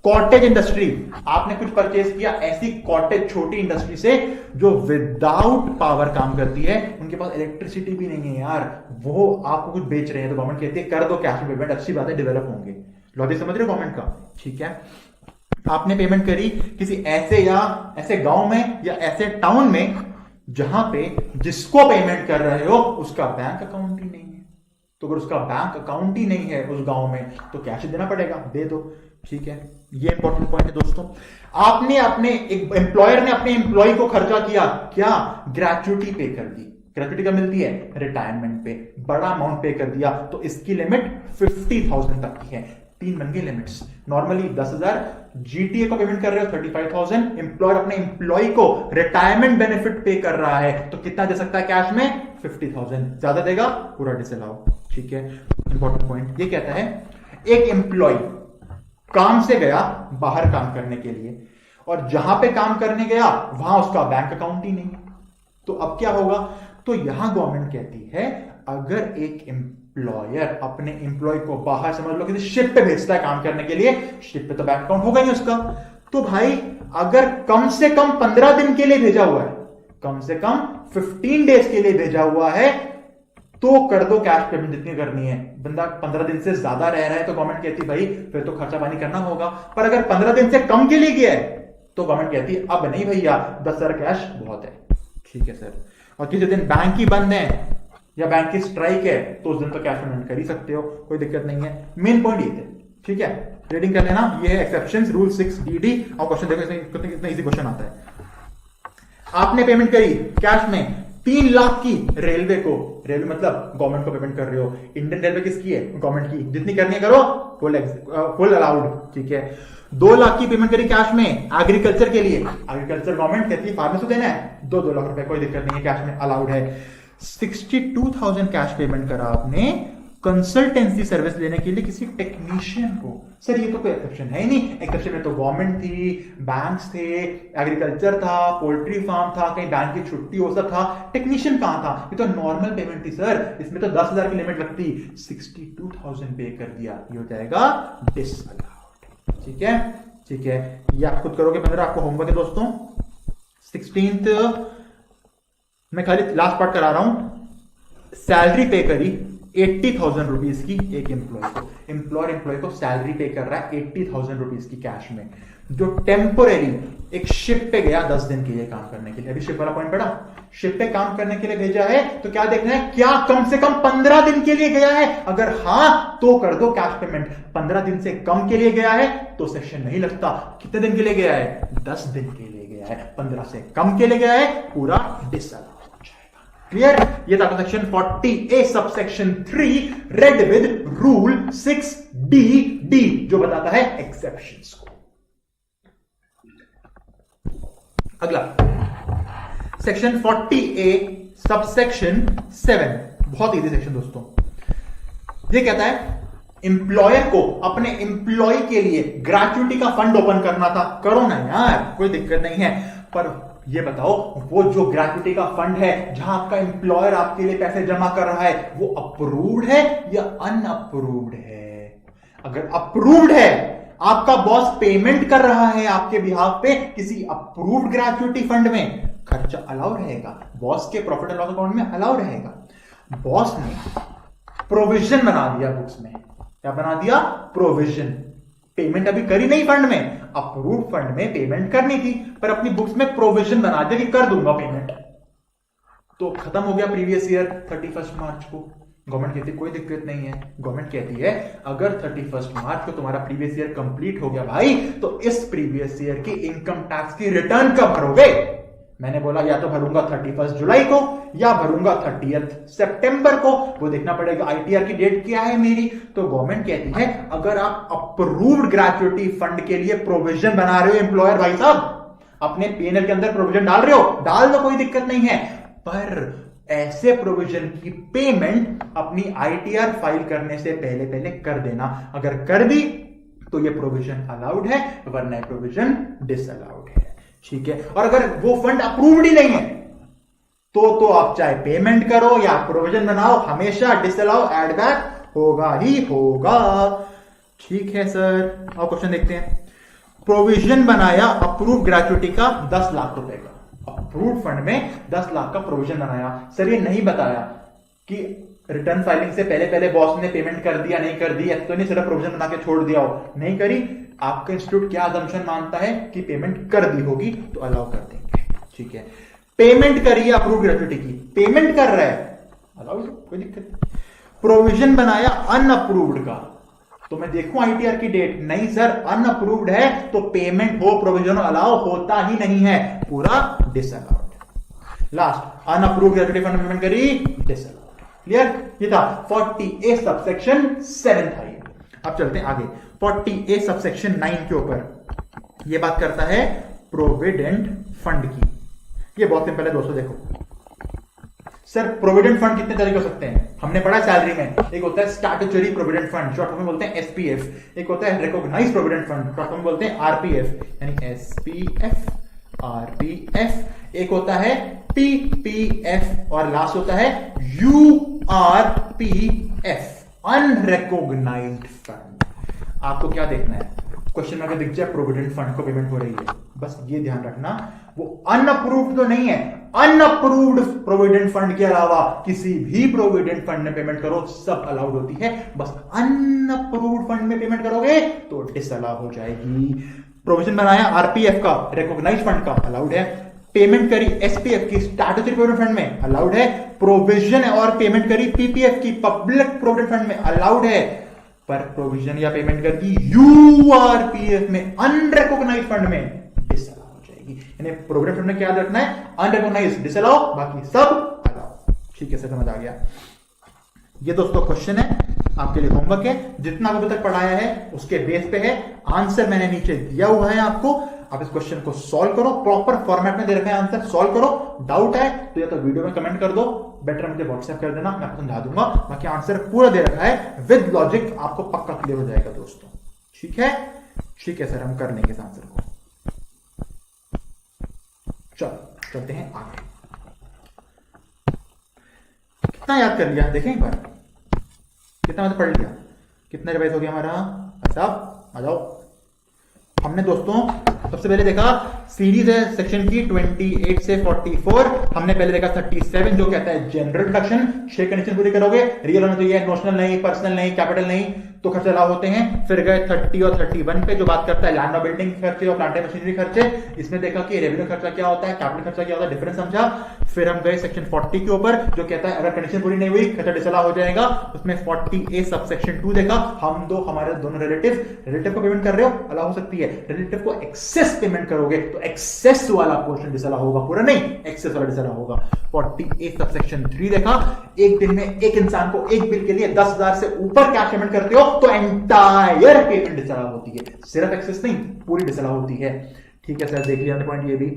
कॉटेज इंडस्ट्री, आपने कुछ परचेज किया ऐसी कॉटेज छोटी इंडस्ट्री से जो विदाउट पावर काम करती है, उनके पास इलेक्ट्रिसिटी भी नहीं है यार, वो आपको कुछ बेच रहे हैं, तो गवर्नमेंट कहती है कर दो कैश पेमेंट, अच्छी बात है, डेवलप होंगे। लॉजिक समझ रहे हो गवर्नमेंट का, ठीक है। आपने पेमेंट करी किसी ऐसे गांव में या ऐसे टाउन में जहां पे जिसको पेमेंट कर रहे हो उसका बैंक अकाउंट ही नहीं है, तो अगर उसका बैंक अकाउंट ही नहीं है उस गांव में, तो कैश देना पड़ेगा, दे दो, ठीक है। ये इंपॉर्टेंट पॉइंट है दोस्तों। आपने अपने एम्प्लॉयर ने अपने एम्प्लॉय को खर्चा किया, क्या? ग्रेचुटी पे कर दी। ग्रेचुटी का मिलती है रिटायरमेंट पे, बड़ा अमाउंट पे कर दिया, तो इसकी लिमिट 50,000 तक की है। 3 बन गए लिमिट्स। नॉर्मली 10,000 जीटीए को पेमेंट कर रहे हो, 35,000 एम्प्लॉयर अपने एम्प्लॉय को रिटायरमेंट बेनिफिट पे कर रहा है, तो कितना दे सकता है कैश में? 50,000। ज्यादा देगा, पूरा डिसअलाउ, ठीक है। इंपॉर्टेंट पॉइंट ये कहता है, एक एम्प्लॉय काम से गया बाहर काम करने के लिए, और जहां पे काम करने गया वहां उसका बैंक अकाउंट ही नहीं है, तो अब क्या होगा? तो यहां गवर्नमेंट कहती है अगर एक एम्प्लॉयर अपने एम्प्लॉय को बाहर, समझ लो किसी शिप पे भेजता है काम करने के लिए, शिप पे तो बैंक अकाउंट होगा ही उसका, तो भाई अगर कम से कम 15 दिन के लिए भेजा हुआ है, कम से कम 15 डेज के लिए भेजा हुआ है, तो कर दो कैश पेमेंट जितनी करनी है। बंदा 15 दिन से ज्यादा रह रहा है तो गवर्नमेंट कहती भाई फिर तो खर्चा पानी करना होगा, पर अगर 15 दिन से कम के लिए गया है तो गवर्नमेंट कहती अब नहीं भैया, 10,000 कैश बहुत है, ठीक है सर। और किसी दिन बैंक ही बंद है या बैंक की स्ट्राइक है तो उस दिन तो कैश पेमेंट कर ही सकते हो, कोई दिक्कत नहीं है। मेन पॉइंट ये थे, ठीक है, रीडिंग कर लेना। ये है एक्सेप्शंस रूल 6DD। और क्वेश्चन देखो कितना इजी क्वेश्चन आता है। आपने पेमेंट करी कैश में 3 लाख की रेलवे को, रेलवे मतलब गवर्नमेंट को पेमेंट कर रहे हो। इंडियन रेलवे किसकी है? गवर्नमेंट की। जितनी करनी है करो, फुल अलाउड, ठीक है। 2 लाख की पेमेंट करी कैश में एग्रीकल्चर के लिए, एग्रीकल्चर गवर्नमेंट कहती है फार्मर्स को देना है, 2 लाख रुपए, कोई दिक्कत नहीं है, कैश में अलाउड है। 62,000 कैश पेमेंट करा आपने कंसल्टेंसी सर्विस लेने के लिए किसी टेक्नीशियन को। सर ये तो कोई एक्सेप्शन है ही नहीं। एक्सेप्शन में तो गवर्नमेंट थी, बैंक्स थे, एग्रीकल्चर था, पोल्ट्री फार्म था, कहीं बैंक की छुट्टी हो सब था, टेक्नीशियन कहां था? ये तो नॉर्मल पेमेंट थी सर, इसमें तो 10,000 की लिमिट लगती। 62,000 पे कर दिया, ये हो जाएगा डिसअलाउड। ठीक है, ठीक है, ये आप खुद करोगे। 15 आपको होमवर्क है दोस्तों। 16th मैं खाली लास्ट पार्ट करा रहा हूं। सैलरी पे करी 80,000 रुपीज की एक एम्प्लॉय को, एम्प्लॉय को सैलरी पे कर रहा है 80,000 रुपीज की कैश में, जो टेम्पोरेरी एक शिप पे गया 10 दिन के लिए काम करने के लिए। अभी शिप वाला पॉइंट पड़ा, शिप पे काम करने के लिए भेजा है तो क्या देखना है, क्या कम से कम 15 दिन के लिए गया है? अगर हां तो कर दो कैश पेमेंट। 15 दिन से कम के लिए गया है तो सेक्शन नहीं लगता। कितने दिन के लिए गया है? 10 दिन के लिए गया है। 15 से कम के लिए गया है, पूरा डिसअलाउड। क्लियर? ये था section 40A subsection 3 read with rule 6DD जो बताता है एक्सेप्शंस को। अगला सेक्शन 40A सबसेक्शन 7, बहुत इजी सेक्शन दोस्तों। ये कहता है एम्प्लॉयर को अपने एम्प्लॉय के लिए ग्रेच्युटी का फंड ओपन करना था, करो ना यार, कोई दिक्कत नहीं है। पर ये बताओ, वो जो ग्रेच्युटी का फंड है जहां आपका एम्प्लॉयर आपके लिए पैसे जमा कर रहा है, वो अप्रूव्ड है या अनअप्रूव्ड है? अगर अप्रूव्ड है, आपका बॉस पेमेंट कर रहा है आपके बिहाफ पे किसी अप्रूव्ड ग्रेच्युटी फंड में, खर्चा अलाउ रहेगा, बॉस के प्रॉफिट एंड लॉस अकाउंट में अलाउ रहेगा। बॉस ने प्रोविजन बना दिया बुक्स में, क्या बना दिया? प्रोविजन। पेमेंट अभी करी नहीं फंड में, अप्रूव फंड में पेमेंट करनी थी, पर अपनी बुक्स में प्रोविजन बना दिया कि कर दूंगा पेमेंट, तो खत्म हो गया प्रीवियस ईयर 31 मार्च को। गवर्नमेंट कहती है कोई दिक्कत नहीं है। गवर्नमेंट कहती है अगर 31 मार्च को तुम्हारा प्रीवियस ईयर कंप्लीट हो गया भाई, तो इस प्रीवियस ईयर की इनकम टैक्स की रिटर्न कब भरोगे? मैंने बोला या तो भरूंगा 31 जुलाई को या भरूंगा 30 सितंबर को, वो देखना पड़ेगा आईटीआर की डेट क्या है मेरी। तो गवर्नमेंट कहती है अगर आप अप्रूव्ड ग्रेच्युटी फंड के लिए प्रोविजन बना रहे हो, एम्प्लॉयर भाई साहब अपने पीएनएल के अंदर प्रोविजन डाल रहे हो, डाल दो, कोई दिक्कत नहीं है। पर ऐसे प्रोविजन की पेमेंट अपनी आईटीआर फाइल करने से पहले पहले कर देना। अगर कर दी तो ये प्रोविजन अलाउड है, वरना प्रोविजन डिसअलाउड है। ठीक है, और अगर वो फंड अप्रूव्ड ही नहीं है तो आप चाहे पेमेंट करो या प्रोविजन बनाओ, हमेशा डिसअलाउ एड बैक होगा ही होगा। ठीक है सर, और क्वेश्चन देखते हैं। प्रोविजन बनाया अप्रूव ग्रेच्युटी का 10 लाख रुपए का, अप्रूव्ड फंड में 10 लाख का प्रोविजन बनाया। सर ये नहीं बताया कि रिटर्न फाइलिंग से पहले पहले बॉस ने पेमेंट कर दिया नहीं कर दिया, तो नहीं सिर्फ प्रोविजन बना के छोड़ दिया हो, नहीं करी। आपका इंस्टीट्यूट क्या असम्पशन मानता है कि पेमेंट कर दी होगी तो अलाउ कर देंगे। ठीक है, पेमेंट करिए अप्रूव ग्रेच्युटी की, पेमेंट कर रहा है, अलाउ, कोई दिक्कत नहीं। प्रोविजन बनाया अनअप्रूव्ड का, तो मैं देखूं आईटीआर की डेट, नहीं सर अनअप्रूव्ड है तो पेमेंट हो प्रोविजन अलाउ होता ही नहीं है, पूरा disallowed. Last unapproved gratuity fund payment करी, डिसअलाउड। क्लियर? ये था 40A सबसेक्शन 7 था ये। अब चलते हैं आगे 40A सबसेक्शन 9 के ऊपर। ये बात करता है प्रोविडेंट फंड की। ये बहुत सिंपल है दोस्तों, देखो सर प्रोविडेंट फंड कितने तरीके हो सकते हैं, हमने पढ़ा सैलरी में। एक होता है statutory provident fund, short form में बोलते हैं एसपीएफ। एक होता है recognised provident fund, short form में बोलते हैं आरपीएफ, यानी एसपीएफ आरपीएफ। एक होता है पीपीएफ और लास्ट होता है यूआरपीएफ, अनरिकॉग्नाइज्ड फंड। आपको क्या देखना है, क्वेश्चन में अगर दिख जाए प्रोविडेंट फंड को पेमेंट हो रही है, बस ये ध्यान रखना वो अनअप्रूव्ड तो नहीं है। अनअप्रूव्ड प्रोविडेंट फंड के अलावा किसी भी प्रोविडेंट फंड में पेमेंट करो सब अलाउड होती है, बस अनअप्रूव्ड फंड में पेमेंट करोगे तो डिसअलाउ हो जाएगी। प्रोविजन बनाया आरपीएफ का, रिकॉग्नाइज्ड फंड का, अलाउड है। पेमेंट करी एसपीएफ की स्टैट्यूटरी प्रोविडेंट फंड में अलाउड है, प्रोविजन और पेमेंट करी पीपीएफ की पब्लिक प्रोविडेंट फंड में अलाउड है, पर प्रोविजन या पेमेंट कर दी यूआरपीएफ में अनरिकॉग्नाइज्ड फंड में डिसअलाउ हो जाएगी। यानी प्रोविडेंट फंड में क्या रखना है, अनरिकॉग्नाइज्ड डिसअलाउ, बाकी सब अलाउ। ठीक है, समझ आ गया। ये दोस्तों क्वेश्चन है, आपके लिए होमवर्क है, जितना अभी तक पढ़ाया है उसके बेस पे है, आंसर मैंने नीचे दिया हुआ है आपको। आप इस क्वेश्चन को सॉल्व करो, प्रॉपर फॉर्मेट में दे रखा है आंसर, सॉल्व करो। डाउट है तो या तो वीडियो में कमेंट कर दो, बेटर मुझे व्हाट्सएप कर देना, मैं आपको समझा दूंगा। बाकी आंसर पूरा दे रखा है विद लॉजिक, आपको पक्का क्लियर हो जाएगा दोस्तों। ठीक है, ठीक है सर, हम कर लेंगे इस आंसर को। चलो चलते हैं आगे। कितना याद कर लिया देखें एक बार, कितना मतलब पढ़ लिया, कितना रिवाइज हो गया हमारा साहब, आ जाओ। हमने दोस्तों सबसे पहले देखा सीरीज है सेक्शन की 28 से 44। हमने पहले देखा 37 जो कहता है जनरल डिडक्शन, 6 कंडीशन पूरी करोगे, रियल होना चाहिए, नोशनल नहीं, पर्सनल नहीं, कैपिटल नहीं, तो खर्चे अलाउ होते हैं। फिर गए 30 और 31 पे जो बात करता है लैंड और बिल्डिंग खर्चे और प्लांट एंड मशीनरी खर्चे। इसमें देखा कि रेवेन्यू खर्चा क्या होता है, कैपिटल खर्चा क्या होता है, डिफरेंस समझा। फिर हम गए सेक्शन 40 के ऊपर जो कहता है अगर कंडीशन पूरी नहीं हुई खर्चा डिसअलाउ हो जाएगा। उसमें 40A सब सेक्शन 2 देखा, हमारे दोनों रिलेटिव को पेमेंट कर रहे हो अलाउ हो सकती है, रिलेटिव को एक्सेस पेमेंट करोगे तो एक्सेस वाला पोर्शन डिसअलाउ होगा, पूरा नहीं एक्सेस वाला डिसअलाउ होगा। 40A सब सेक्शन 3 देखा, एक दिन में एक इंसान को एक बिल के लिए 10,000 से ऊपर कैश पेमेंट करते हो तो एंटायर पेमेंट डिसअलाउ होती है, सिर्फ एक्सेस नहीं पूरी डिसअलाउ होती है। ठीक है सर, देख लिया पॉइंट ये भी।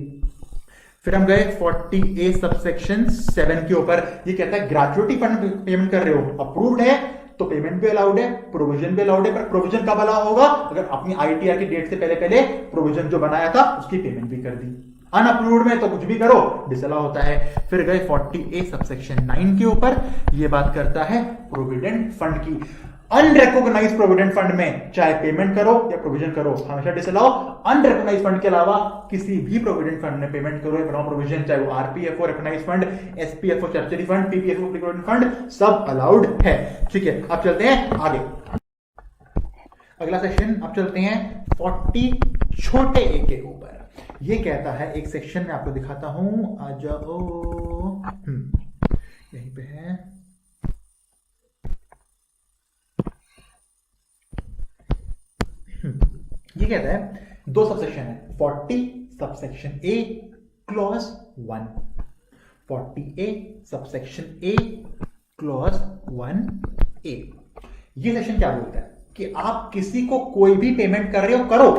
फिर हम गए 40A सबसेक्शन 7 के ऊपर, ये कहता है ग्रेजुएटी फंड पेमेंट कर रहे हो, अप्रूव्ड है तो पेमेंट भी अलाउड है, प्रोविजन भी अलाउड है, पर प्रोविजन कब अलाउ होगा, अगर अपनी आईटीआर की डेट से पहले प्रोविजन जो बनाया था उसकी पेमेंट भी कर दी। अनअप्रूव्ड में तो कुछ भी करो डिसअलाउ होता है। फिर गए 40A सबसेक्शन 9 के ऊपर, ये बात करता है प्रोविडेंट फंड की। अनरिकॉग्नाइज प्रोविडेंट फंड में चाहे पेमेंट करो या प्रोविजन करो हमेशा डिसअलाउ। अनरिकॉग्नाइज फंड के अलावा किसी भी प्रोविडेंट फंड में पेमेंट करो या प्रोविजन, चाहे वो RPFO recognised fund, SPFO statutory fund, PPFO provident fund, सब अलाउड है। ठीक है, अब चलते हैं आगे, अगला सेक्शन। अब चलते हैं 40 छोटे ए के ऊपर। ये कहता है, एक सेक्शन में आपको दिखाता हूं, आ जाओ, यहीं पे है। ये कहता है 2 सबसेक्शन है, 40 सबसेक्शन ए क्लॉज 1, 40A सबसेक्शन ए क्लॉज 1A। ये सेक्शन क्या बोलता है कि आप किसी को कोई भी पेमेंट कर रहे हो करो,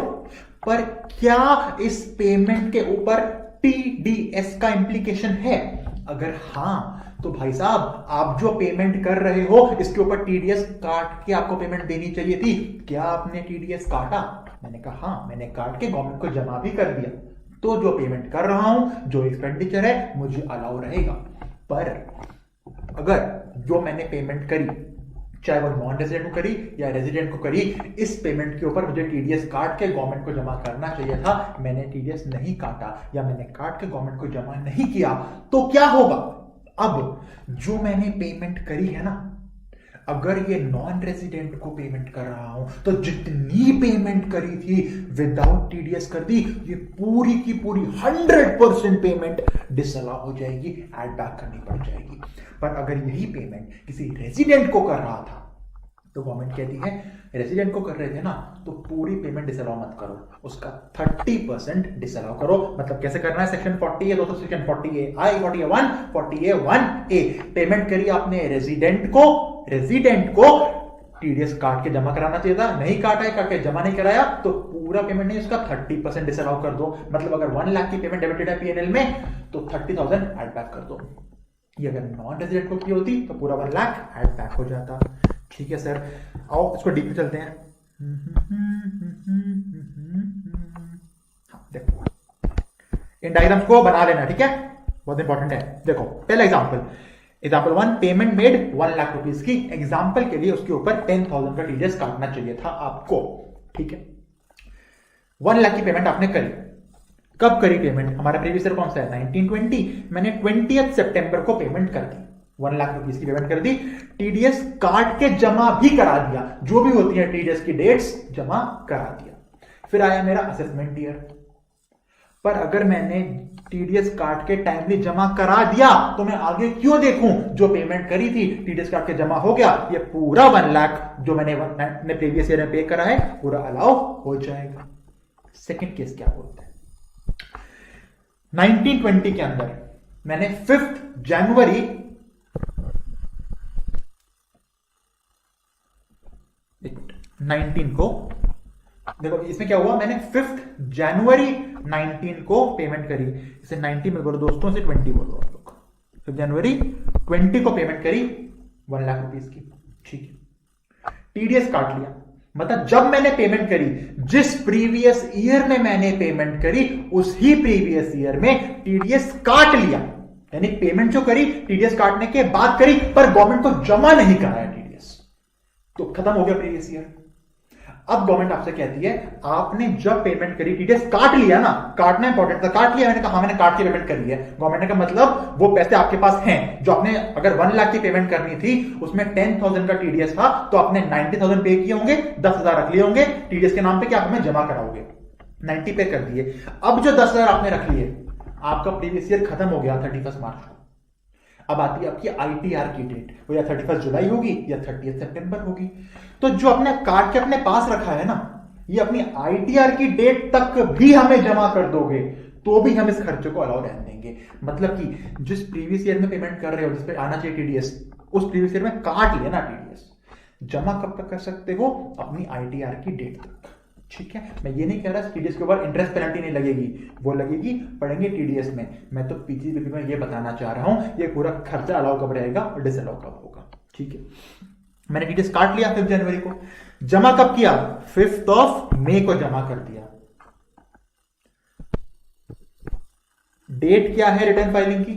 पर क्या इस पेमेंट के ऊपर टीडीएस का इंप्लीकेशन है। अगर हां तो भाई साहब आप जो पेमेंट कर रहे हो इसके ऊपर टीडीएस काट के आपको पेमेंट देनी चाहिए थी। क्या आपने टीडीएस काटा? मैंने कहा हाँ, मैंने काट के गवर्नमेंट को जमा भी कर दिया, तो जो पेमेंट कर रहा हूं, जो एक्सपेंडिचर है मुझे अलाउ रहेगा। पर अगर जो मैंने पेमेंट करी, चाहे वो नॉन रेजिडेंट को करी या रेजिडेंट को करी, इस पेमेंट के ऊपर मुझे टीडीएस काट के गवर्नमेंट को जमा करना चाहिए था, मैंने टीडीएस नहीं काटा या मैंने काट के गवर्नमेंट को जमा नहीं किया, तो क्या होगा? अब जो मैंने पेमेंट करी है ना, अगर ये नॉन रेजिडेंट को पेमेंट कर रहा हूं तो जितनी पेमेंट करी थी विदाउट टीडीएस कर दी, ये पूरी की पूरी 100% पेमेंट डिसअलाउ हो जाएगी, एड बैक करनी पड़ जाएगी। पर अगर यही पेमेंट किसी रेजिडेंट को कर रहा था तो गवर्नमेंट कहती है रेजिडेंट को कर रहे थे ना, तो पूरी पेमेंट डिसअलाउ मत करो, उसका 30% डिसअलाउ करो। मतलब कैसे करना है? सेक्शन 40 है दोस्तों, section 40A, 40A1, 40A1A। Payment करी आपने रेजिडेंट को टीडीएस काट के जमा कराना चाहिए था, नहीं काटा है, काट के जमा नहीं कराया, तो पूरा पेमेंट नहीं, उसका 30% डिसअलाउ कर दो। मतलब अगर 1 लाख की पेमेंट डेबिटेड है पीएनएल में तो 30,000 एड बैक कर दो। ये अगर नॉन रेजिडेंट को की होती तो पूरा 1 लाख एड बैक हो जाता। ठीक है सर, आओ इसको डीप में चलते हैं। हाँ, देखो इन डायग्राम्स को बना लेना, ठीक है, बहुत इंपॉर्टेंट है। देखो पहला example 1, payment made 1 lakh rupees की। एग्जाम्पल के लिए उसके ऊपर 10,000 का टीडीएस काटना चाहिए था आपको, ठीक है। 1 लाख की पेमेंट आपने करी, कब करी पेमेंट? हमारा प्रीवियस ईयर कौन सा है? 1920। मैंने 20 सितंबर को पेमेंट कर दी, 1 लाख रुपीज की पेमेंट कर दी, टीडीएस काट के जमा भी करा दिया, जो भी होती है टीडीएस की डेट्स जमा करा दिया। फिर आया मेरा असेसमेंट ईयर, पर अगर मैंने टीडीएस काट के टाइमली जमा करा दिया तो मैं आगे क्यों देखूं? जो पेमेंट करी थी टीडीएस काट के जमा हो गया, ये पूरा 1 लाख जो मैंने प्रीवियस ईयर में पे करा है पूरा अलाउ हो जाएगा। सेकंड केस क्या बोलते हैं, 1920 के अंदर मैंने 5 जनवरी 19 को, देखो इसमें क्या हुआ, मैंने 5 जनवरी 19 को पेमेंट करी। इसे 19 में बोलो दोस्तों, से 20 बोलो आप लोग। 5 जनवरी 20 को पेमेंट करी 1 लाख रुपीस की, ठीक है। टीडीएस काट लिया, मतलब जब मैंने पेमेंट करी, जिस प्रीवियस ईयर में मैंने पेमेंट करी उसी प्रीवियस ईयर में टीडीएस काट लिया। यानी पेमेंट जो करी टीडीएस काटने के बाद करी, पर गवर्नमेंट को जमा नहीं कराया टीडीएस, तो खत्म हो गया प्रीवियस ईयर। अब गवर्नमेंट आपसे कहती है आपने जब पेमेंट करी, टीडीएस काट लिया ना, काटना इंपॉर्टेंट था, काट लिया। मैंने कहा हाँ मैंने काट के पेमेंट कर लिया। गवर्नमेंट ने कहा मतलब वो पैसे आपके पास हैं, जो आपने अगर 1 लाख की पेमेंट करनी थी उसमें 10,000 का टीडीएस था, तो आपने 90,000 पे किए होंगे, 10,000 रख लिए होंगे टीडीएस के नाम पे, क्या आप हमें जमा कराओगे, 90 पे कर दिए। अब जो 10,000 आपने रख लिए, आपका प्रीवियस ईयर खत्म हो गया 31 मार्च को। अब आती है आपकी आईटीआर की डेट, वो या 31 जुलाई होगी या 30 सितंबर होगी। तो जो आपने काट के अपने पास रखा है ना, ये अपनी आईटीआर की डेट तक भी हमें जमा कर दोगे तो भी हम इस खर्चे को अलाउ रहने देंगे। मतलब कि जिस प्रीवियस ईयर में पेमेंट कर रहे हो, जिस पे आना चाहिए टीडीएस, उस प्रीवियस ईयर में काट लिया ना टीडीएस, जमा कब तक कर सकते हो, अपनी आईटीआर की डेट तक, ठीक है। मैं ये नहीं कह रहा टीडीएस के ऊपर इंटरेस्ट पेनल्टी नहीं लगेगी, वो लगेगी, पढ़ेंगे टीडीएस में। मैं तो पीजीबीपी में ये बताना चाह रहा हूं, ये पूरा खर्चा अलाउ कब रहेगा और डिसअलाउ कब होगा, ठीक है। मैंने टीडीएस काट लिया 5 जनवरी को, जमा कब किया, 5 मई को जमा कर दिया। डेट क्या है रिटर्न फाइलिंग की,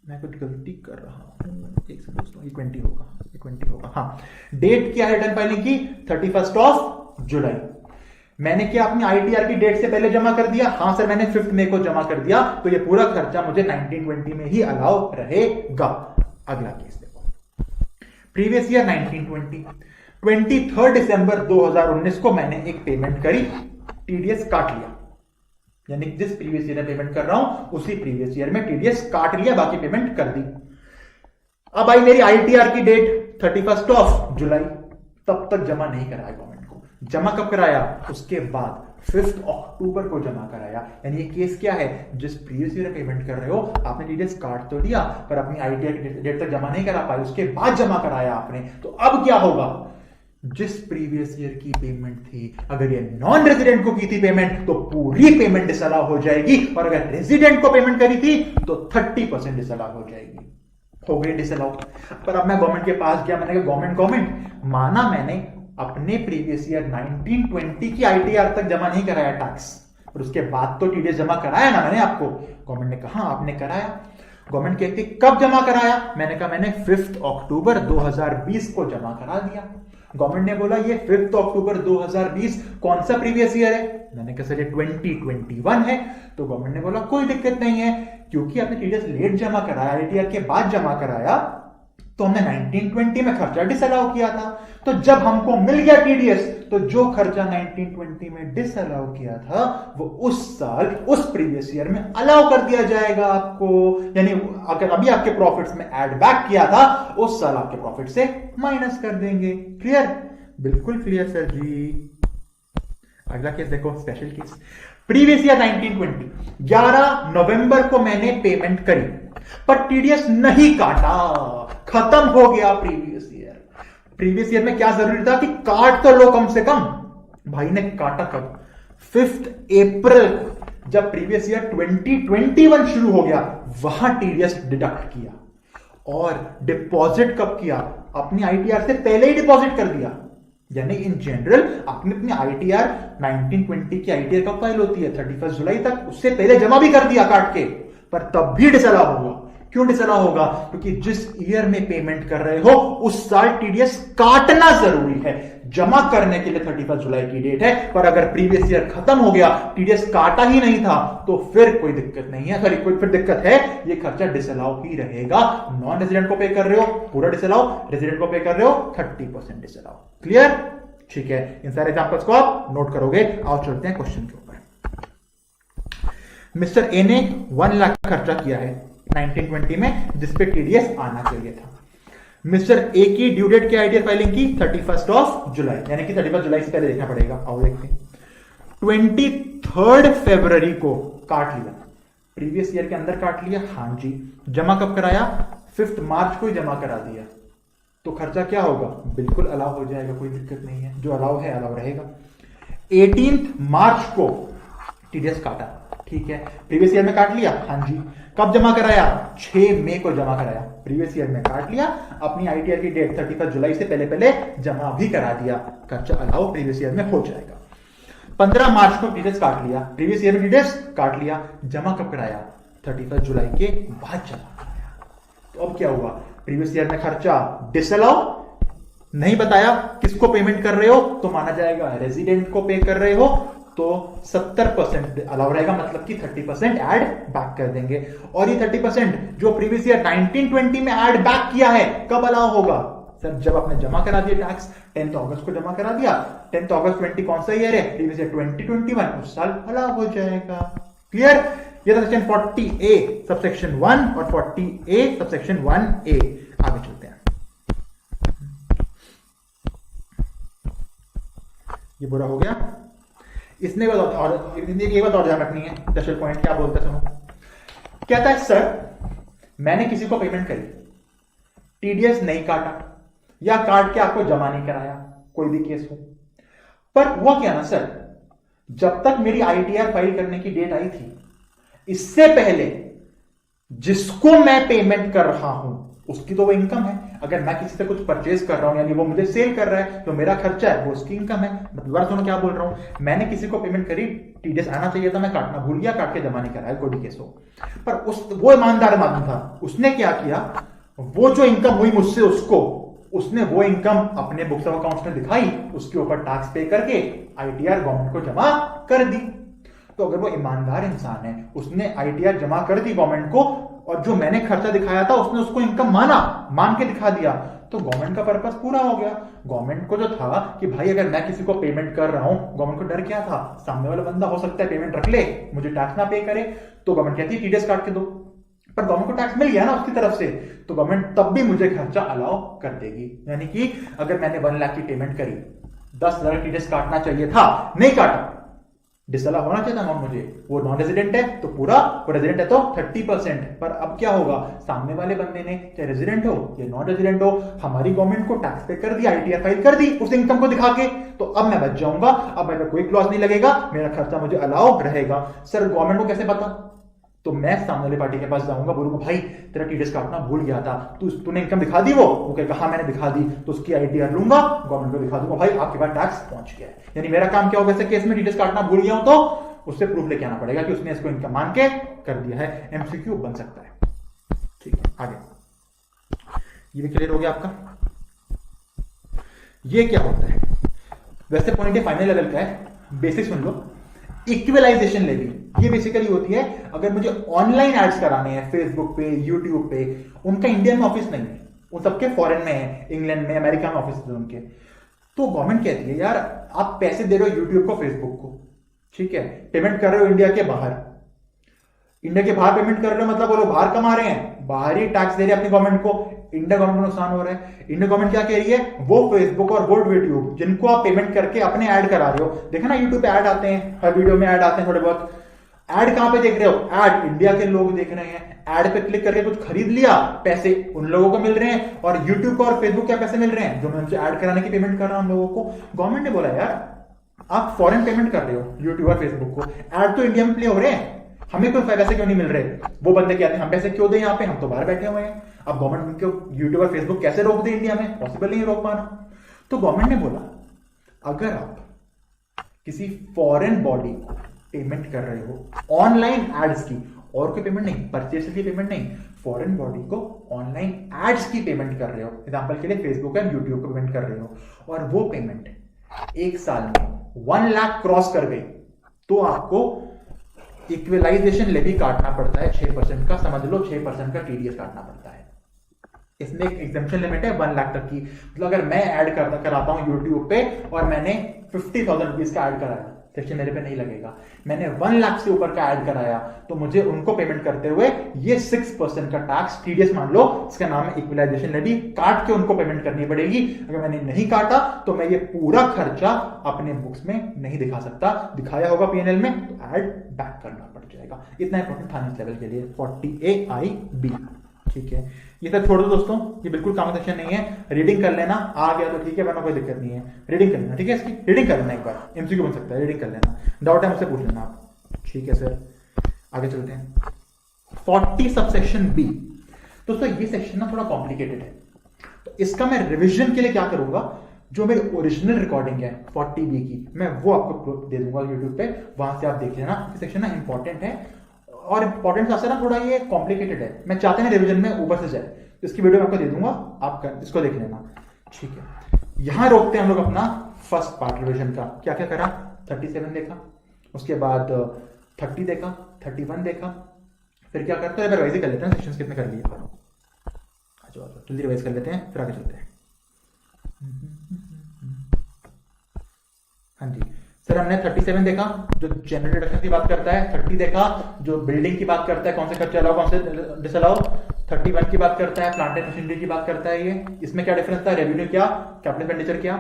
मैं कुछ गलती कर रहा हूं, एक से दोस्तों, ये 20 होगा, ये 20 होगा, हाँ। डेट क्या है रिटर्न फाइलिंग की, 31 जुलाई। मैंने क्या अपनी आईटीआर की डेट से पहले जमा कर दिया, हाँ सर मैंने 5 मई को जमा कर दिया, तो ये पूरा खर्चा मुझे 1920 में ही अलाउ रहेगा। अगला केस देखो, प्रीवियस ईयर 1920, 23 दिसंबर 2019 को मैंने एक पेमेंट करी, टीडीएस काट लिया। यानी जिस प्रीवियस ईयर में पेमेंट कर रहा हूं उसी प्रीवियस ईयर में टीडीएस काट लिया, बाकी पेमेंट कर दी। अब आई मेरी आईटीआर की डेट 31 जुलाई, तब तक जमा नहीं कराया गवर्नमेंट को। जमा कब कराया, उसके बाद 5 अक्टूबर को जमा कराया। यानी ये केस क्या है, जिस प्रीवियस ईयर पेमेंट कर रहे हो आपने टीडीएस काट तो लिया, पर अपनी आईटीआर की डेट तक जमा नहीं करा पाए, उसके बाद जमा कराया आपने। तो अब क्या होगा, जिस प्रीवियस ईयर की पेमेंट थी, अगर ये नॉन रेजिडेंट को की थी पेमेंट तो पूरी पेमेंट डिसअलाउ हो जाएगी, और अगर रेजिडेंट को पेमेंट करी थी तो 30% डिसअलाउ हो जाएगी। हो गई डिसअलाउ। पर अब मैं गवर्नमेंट के पास गया, मैंने कहा गवर्नमेंट माना मैंने अपने प्रीवियस ईयर 1920 की आईटीआर तक जमा नहीं कराया टैक्स, और उसके बाद तो टीडीएस जमा कराया ना मैंने आपको। गवर्नमेंट ने कहा आपने कराया। गवर्नमेंट कहती कब जमा कराया, मैंने कहा मैंने 5 अक्टूबर 2020 को जमा करा दिया। गवर्नमेंट ने बोला ये 5 अक्टूबर 2020 कौन सा प्रीवियस ईयर है, मैंने कहा सर ये 2021 है। तो गवर्नमेंट ने बोला कोई दिक्कत नहीं है, क्योंकि आपने टीडीएस लेट जमा कराया, आईटीआर के बाद जमा कराया, तो हमने 1920 में खर्चा डिसअलाउ किया था। तो जब हमको मिल गया टीडीएस, तो जो खर्चा 1920 में डिसअलाउ किया था वो उस साल उस प्रीवियस ईयर में अलाउ कर दिया जाएगा आपको। यानी अगर अभी आपके प्रॉफिट्स में ऐड बैक किया था, उस साल आपके प्रॉफिट से माइनस कर देंगे। क्लियर, बिल्कुल क्लियर सर जी। अगला केस देखो, स्पेशल केस, प्रीवियस ईयर 1920, 11 नवंबर को मैंने पेमेंट करी, पर टीडीएस नहीं काटा, खत्म हो गया प्रीवियस ईयर। प्रीवियस ईयर में क्या जरूरी था कि काट तो लो कम से कम। भाई ने काटा कब, 5 अप्रैल को, जब प्रीवियस ईयर 2021 शुरू हो गया, वहां टीडीएस डिडक्ट किया। और डिपॉजिट कब किया, अपनी आईटीआर से पहले ही डिपॉजिट कर दिया। यानी इन जनरल आपने अपनी आईटीआर 1920 की आईटीआर कब फाइल होती है, 31 जुलाई तक, उससे पहले जमा भी कर दिया काट के, पर तब भी डिसअलाउ होगा। क्यों डिसअलाउ होगा, क्योंकि जिस ईयर में पेमेंट कर रहे हो उस साल टीडीएस काटना जरूरी है। जमा करने के लिए 31 जुलाई की डेट है, पर अगर प्रीवियस ईयर खत्म हो गया, टीडीएस काटा ही नहीं था, तो फिर कोई दिक्कत नहीं है। सॉरी, कोई फिर दिक्कत है, ये खर्चा डिसअलाउ ही रहेगा। नॉन रेजिडेंट को पे कर रहे हो पूरा डिसअलाउ, रेजिडेंट को पे कर रहे हो 30% डिसअलाउ। क्लियर, ठीक है। इन सारे एग्जांपल्स को आप नोट करोगे। आओ चलते हैं क्वेश्चन के ऊपर। मिस्टर ए ने 1 लाख खर्चा किया है 1920 में, जिसपे टीडीएस आना चाहिए था। मिस्टर ए की ड्यू डेट क्या आईटीआर फाइलिंग की 31 जुलाई, यानी कि 31 जुलाई से पहले देखना पड़ेगा। आओ देखते हैं। 23 फरवरी को काट लिया, प्रीवियस ईयर के अंदर काट लिया, हाँ जी। जमा कब कराया 5 मार्च को ही जमा करा दिया, तो खर्चा क्या होगा, बिल्कुल अलाउ हो जाएगा, कोई दिक्कत नहीं है, जो अलाउ है अलाउ रहेगा। 18 मार्च को टीडीएस काटा, ठीक है। प्रीवियस ईयर में काट लिया, हाँ जी। कब जमा कराया 6 मई को जमा कराया, प्रीवियस ईयर में काट लिया, अपनी आईटीआर की डेट 31 जुलाई से पहले पहले जमा भी करा दिया, खर्चा अलाउ प्रीवियस ईयर में हो जाएगा। 15 मार्च को टीडीएस काट लिया, प्रीवियस ईयर में टीडीएस काट लिया, जमा कब कराया 31 जुलाई के बाद जमा कराया। तो अब क्या हुआ, प्रीवियस ईयर में खर्चा डिसअलाउ, नहीं बताया किसको पेमेंट कर रहे हो, तो माना जाएगा रेजिडेंट को पे कर रहे हो, तो 70% अलाउ रहेगा, मतलब कि 30% ऐड बैक कर देंगे। और ये 30% जो प्रीवियस ईयर 1920 में ऐड बैक किया है, कब अलाउ होगा सर, जब आपने जमा करा दिया टैक्स 10 अगस्त को जमा करा दिया, 10 अगस्त 20 कौन सा ईयर है, प्रीवियस ईयर 2021, उस साल अलाउ हो जाएगा। क्लियर। ये था सेक्शन 40A सबसेक्शन 1 और 40A सबसेक्शन 1A। आगे चलते हैं। ये पूरा हो गया। इसने एक बात और ध्यान रखनी है, स्पेशल पॉइंट क्या बोलता है सुनो। कहता है सर मैंने किसी को पेमेंट करी, टीडीएस नहीं काटा या काट के आपको जमा नहीं कराया, कोई भी केस हो, पर हुआ क्या ना सर, जब तक मेरी आईटीआर फाइल करने की डेट आई थी, इससे पहले जिसको मैं पेमेंट कर रहा हूं उसकी तो वो इनकम है। अगर मैं किसी से कुछ परचेज कर रहा हूं, यानी वो मुझे सेल कर रहा है, तो मेरा खर्चा है, वो उसकी इनकम है। दोबारा सुनो क्या बोल रहा हूं, मैंने किसी को पेमेंट करी, टीडीएस आना चाहिए था, मैं काटना भूल गया, काट के जमा नहीं कराया, कोई भी केस हो, पर वो ईमानदार आदमी था, उसने क्या किया, वो जो इनकम हुई मुझसे उसने वो इनकम अपने बुक्स ऑफ अकाउंट्स में दिखाई, उसके ऊपर टैक्स पे करके आईटीआर गवर्नमेंट को जमा कर दी। तो अगर वो ईमानदार इंसान है, उसने आईटीआर जमा कर दी गवर्नमेंट को, और जो मैंने खर्चा दिखाया था उसने उसको इनकम मान के दिखा दिया, तो गवर्नमेंट का पर्पस पूरा हो गया। गवर्नमेंट को जो था कि भाई अगर मैं किसी को पेमेंट कर रहा हूं, गवर्नमेंट को डर क्या था, सामने वाला बंदा हो सकता है पेमेंट रख ले, मुझे टैक्स ना पे करे, तो गवर्नमेंट कहती है टीडीएस काट के दो, पर गवर्नमेंट को टैक्स मिल गया ना उसकी तरफ से, तो गवर्नमेंट तब भी मुझे खर्चा अलाउ कर देगी। यानी कि अगर मैंने 1 लाख की पेमेंट करी, 10,000 टीडीएस काटना चाहिए था, नहीं काटा, डिसअलाउ होना चाहिए था मुझे, वो नॉन रेजिडेंट है तो पूरा, वो रेजिडेंट है तो 30%। पर अब क्या होगा, सामने वाले बंदे ने चाहे रेजिडेंट हो या नॉन रेजिडेंट हो, हमारी गवर्नमेंट को टैक्स पे कर दिया, आईटीआर फाइल कर दी उस इनकम को दिखा के, तो अब मैं बच जाऊंगा, अब मेरे कोई क्लॉज नहीं लगेगा, मेरा खर्चा मुझे अलाउ रहेगा। सर गवर्नमेंट को कैसे पता, तो मैं सामने वाले पार्टी के पास जाऊंगा, बोलूंगा भाई तेरा टीडीएस काटना भूल गया था, तूने इनकम दिखा दी, वो कहेगा हाँ मैंने दिखा दी, तो उसकी आईटीआर लूंगा, गवर्नमेंट को दिखा दूंगा भाई आपके पास टैक्स पहुंच गया है। यानी मेरा काम क्या होगा, ऐसे केस में टीडीएस काटना भूल गया हूं तो उससे प्रूफ लेके आना पड़ेगा कि उसने इसको इनकम मान के कर दिया है। एमसीक्यू बन सकता है। ठीक है, आगे ये भी क्लियर हो गया आपका। ये क्या होता है, वैसे पॉइंट फाइनल लेवल का है, बेसिक सुन लो। इक्वलाइजेशन लेवी, ये बेसिकली होती है अगर मुझे ऑनलाइन एड्स कराने हैं फेसबुक पे, यूट्यूब पे, उनका इंडिया में ऑफिस नहीं है, वो सबके फॉरेन में है, इंग्लैंड में, अमेरिका में ऑफिस है उनके, तो गवर्नमेंट कहती है यार आप पैसे दे रहे हो यूट्यूब को, फेसबुक को, ठीक है, पेमेंट कर रहे हो इंडिया के बाहर, इंडिया के बाहर पेमेंट कर रहे हो, मतलब वो लोग बाहर कमा रहे हैं, बाहर ही टैक्स दे रहे हैं अपनी गवर्नमेंट को, इंडिया गवर्नमेंट को नुकसान हो रहा है। इंडिया गवर्नमेंट क्या कह रही है, वो फेसबुक और वो यूट्यूब जिनको आप पेमेंट करके अपने ऐड करा रहे हो, देखा ना यूट्यूब पे ऐड आते हैं, हर वीडियो में ऐड आते हैं थोड़े बहुत, ऐड कहां पे देख रहे हो, ऐड इंडिया के लोग देख रहे हैं, ऐड पे क्लिक करके कुछ खरीद लिया, पैसे उन लोगों को मिल रहे हैं, और यूट्यूब को और फेसबुक क्या पैसे मिल रहे हैं, जो मैं उनसे ऐड कराने की पेमेंट कर रहा हूं लोगों को। गवर्नमेंट ने बोला यार आप फॉरेन पेमेंट कर रहे हो यूट्यूब और फेसबुक को, ऐड तो इंडिया में प्ले हो रहे हैं, हमें कोई पैसे क्यों नहीं मिल रहे। वो बंदे कहते हैं हम पैसे क्यों दें, यहाँ पे हम तो बाहर बैठे हुए हैं। अब गवर्नमेंट को यूट्यूब और फेसबुक कैसे रोक दे इंडिया में, पॉसिबल नहीं रोक पाना। तो गवर्नमेंट ने बोला अगर आप किसी फॉरेन बॉडी को पेमेंट कर रहे हो ऑनलाइन एड्स की, और कोई पेमेंट नहीं, परचेस की पेमेंट नहीं, फॉरेन बॉडी को ऑनलाइन एड्स की पेमेंट कर रहे हो, एग्जांपल के लिए फेसबुक एंड यूट्यूब को पेमेंट कर रहे हो, और वो पेमेंट एक साल में 1 लाख क्रॉस कर गई, तो आपको इक्वलाइजेशन लेवी काटना पड़ता है 6% का, समझ लो 6% का टीडीएस काटना पड़ता है। इसमें एक एग्जम्पशन लिमिट है 1 लाख तक की, मतलब अगर मैं ऐड कराता हूं यूट्यूब पे और मैंने 50,000 रुपीज का ऐड कराया, सेक्शन मेरे पे नहीं लगेगा। मैंने 1 लाख से ऊपर का ऐड कराया तो मुझे उनको पेमेंट करते हुए ये 6% का टैक्स टीडीएस मान लो, इसका नाम है इक्विलाइजेशन लेवी, काट के उनको पेमेंट करनी पड़ेगी। अगर मैंने नहीं काटा तो मैं ये पूरा खर्चा अपने बुक्स में नहीं दिखा सकता, दिखाया होगा पीएनएल में तो ऐड बैक करना पड़ जाएगा। इतना इंपॉर्टेंट फाइनेंस लेवल के लिए 40AIB। ठीक है, ये सब छोड़ दो दोस्तों, ये बिल्कुल काम सेक्शन नहीं है। रीडिंग कर लेना, आ गया तो ठीक है, वरना कोई दिक्कत नहीं है। रीडिंग कर लेना, ठीक है, इसकी रीडिंग कर लेना, एक बार एमसीक्यू बन सकता है, रीडिंग कर लेना, डाउट है मुझसे पूछ लेना आप। ठीक है सर, आगे चलते हैं। 40 सबसेक्शन बी। दोस्तों ये सेक्शन ना थोड़ा कॉम्प्लिकेटेड है, तो इसका मैं रिविजन के लिए क्या करूंगा, जो मेरी ओरिजिनल रिकॉर्डिंग है 40B की, मैं वो आपको दे दूंगा यूट्यूब पे, वहां से आप देख लेना। सेक्शन ना इंपॉर्टेंट है, और इंपॉर्टेंट से ना थोड़ा ये कॉम्प्लिकेटेड है, मैं चाहते हैं रिवीजन में ऊपर से जाए, तो इसकी वीडियो मैं आपको दे दूंगा, आप इसको देख लेना। ठीक है, यहां रोकते हैं हम लोग अपना फर्स्ट पार्ट रिवीजन का। क्या क्या करा, 37 देखा, उसके बाद 30 देखा, 31 देखा, फिर क्या करते हैं, रिवाइज कर लेते हैं सेक्शंस कितने कर लिए। अच्छा जल्दी रिवाइज कर लेते हैं, फिर आगे चलते हैं। हाँ जी सर, हमने 37 देखा जो जनरल डिडक्शन की बात करता है, 30 देखा जो बिल्डिंग की बात करता है, कौन से खर्चे अलाउ कौन से डिसअलाउ, 31 की बात करता है प्लांट एंड मशीनरी की बात करता है। ये इसमें क्या डिफरेंस था, रेवेन्यू क्या, कैपिटल एक्सपेंडिचर क्या।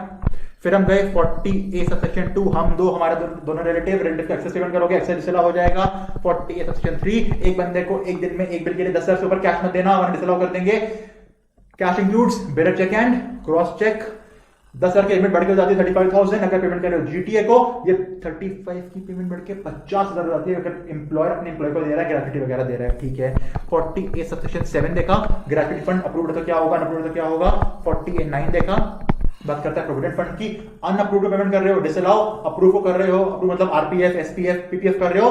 फिर हम गए 40A सबसेक्शन 2, हम दो हमारे दोनों रिलेटिव का एक्सेस पेमेंट करोगे, एक्सेस डिसअलाउ हो जाएगा। 40A सबसेक्शन 3, एक बंदे को एक दिन में एक बिल के लिए 10,000 से ऊपर कैश मत देना, वरना डिसअलाउ कर देंगे। Cash includes bearer cheque and cross cheque. 10,000 की पेमेंट बढ़ के हो जाती है 35,000, अगर पेमेंट कर रहे हो जीटीए को, ये 35 की पेमेंट बढ़ के 50,000 हो जाती है अगर एम्प्लॉयर अपने एम्प्लॉय को दे रहा है, ग्रेच्युटी वगैरह दे रहा है। ठीक है, 40A सबसेक्शन 7 देखा, ग्रेच्युटी फंड अप्रूव्ड तो क्या होगा, अनअप्रूव्ड तो क्या होगा। 40A 9 देखा, बात करता है प्रोविडेंट फंड की, अनअप्रूव्ड पेमेंट कर रहे हो डिसअलाउ, अप्रूव को कर रहे हो, अप्रूव मतलब आरपीएफ एसपीएफ पीपीएफ कर रहे हो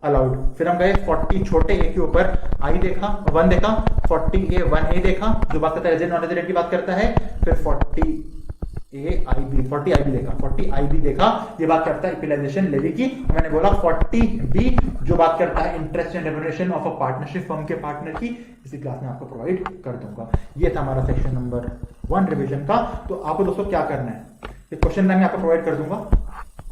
अलाउड। फिर हम गए 40 छोटे ए के ऊपर आई देखा 1 देखा, 40A 1A देखा जो बात करता है रेजिडेंट नॉन रेजिडेंट की बात करता है। फिर 40IB देखा, 40IB देखा, ये बात करता है इक्विलाइजेशन लेवी की। मैंने बोला 40B जो बात करता है interest and remuneration of a partnership, firm के पार्टनर की, इसी क्लास में आपको प्रोवाइड कर दूंगा। ये था हमारा सेक्शन नंबर 1 रिवीजन का। तो आपको दोस्तों क्या करना है, ये क्वेश्चन मैं आपको प्रोवाइड कर दूंगा,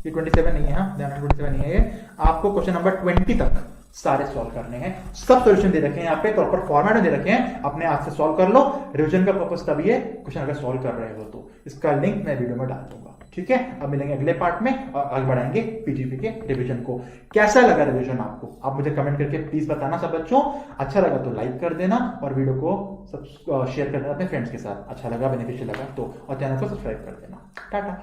ये 27 नहीं है, हाँ ध्यान 27 नहीं है, ये आपको क्वेश्चन नंबर 20 तक सारे सॉल्व करने हैं। सब सॉल्यूशन दे रखे हैं यहाँ पे, प्रॉपर फॉर्मेट में दे रखे हैं, अपने हाथ से सॉल्व कर लो। रिवीजन का पर्पस तभी है क्वेश्चन अगर सॉल्व कर रहे हो तो। इसका लिंक मैं वीडियो में डाल दूंगा। ठीक है, अब मिलेंगे अगले पार्ट में और आगे बढ़ाएंगे पीजीपी के रिवीजन को। कैसा लगा रिवीजन आपको, आप मुझे कमेंट करके प्लीज बताना सब बच्चों। अच्छा लगा तो लाइक कर देना और वीडियो को सब शेयर कर देना अपने फ्रेंड्स के साथ। अच्छा लगा, बेनिफिशियल लगा तो, और चैनल को सब्सक्राइब कर देना। टाटा।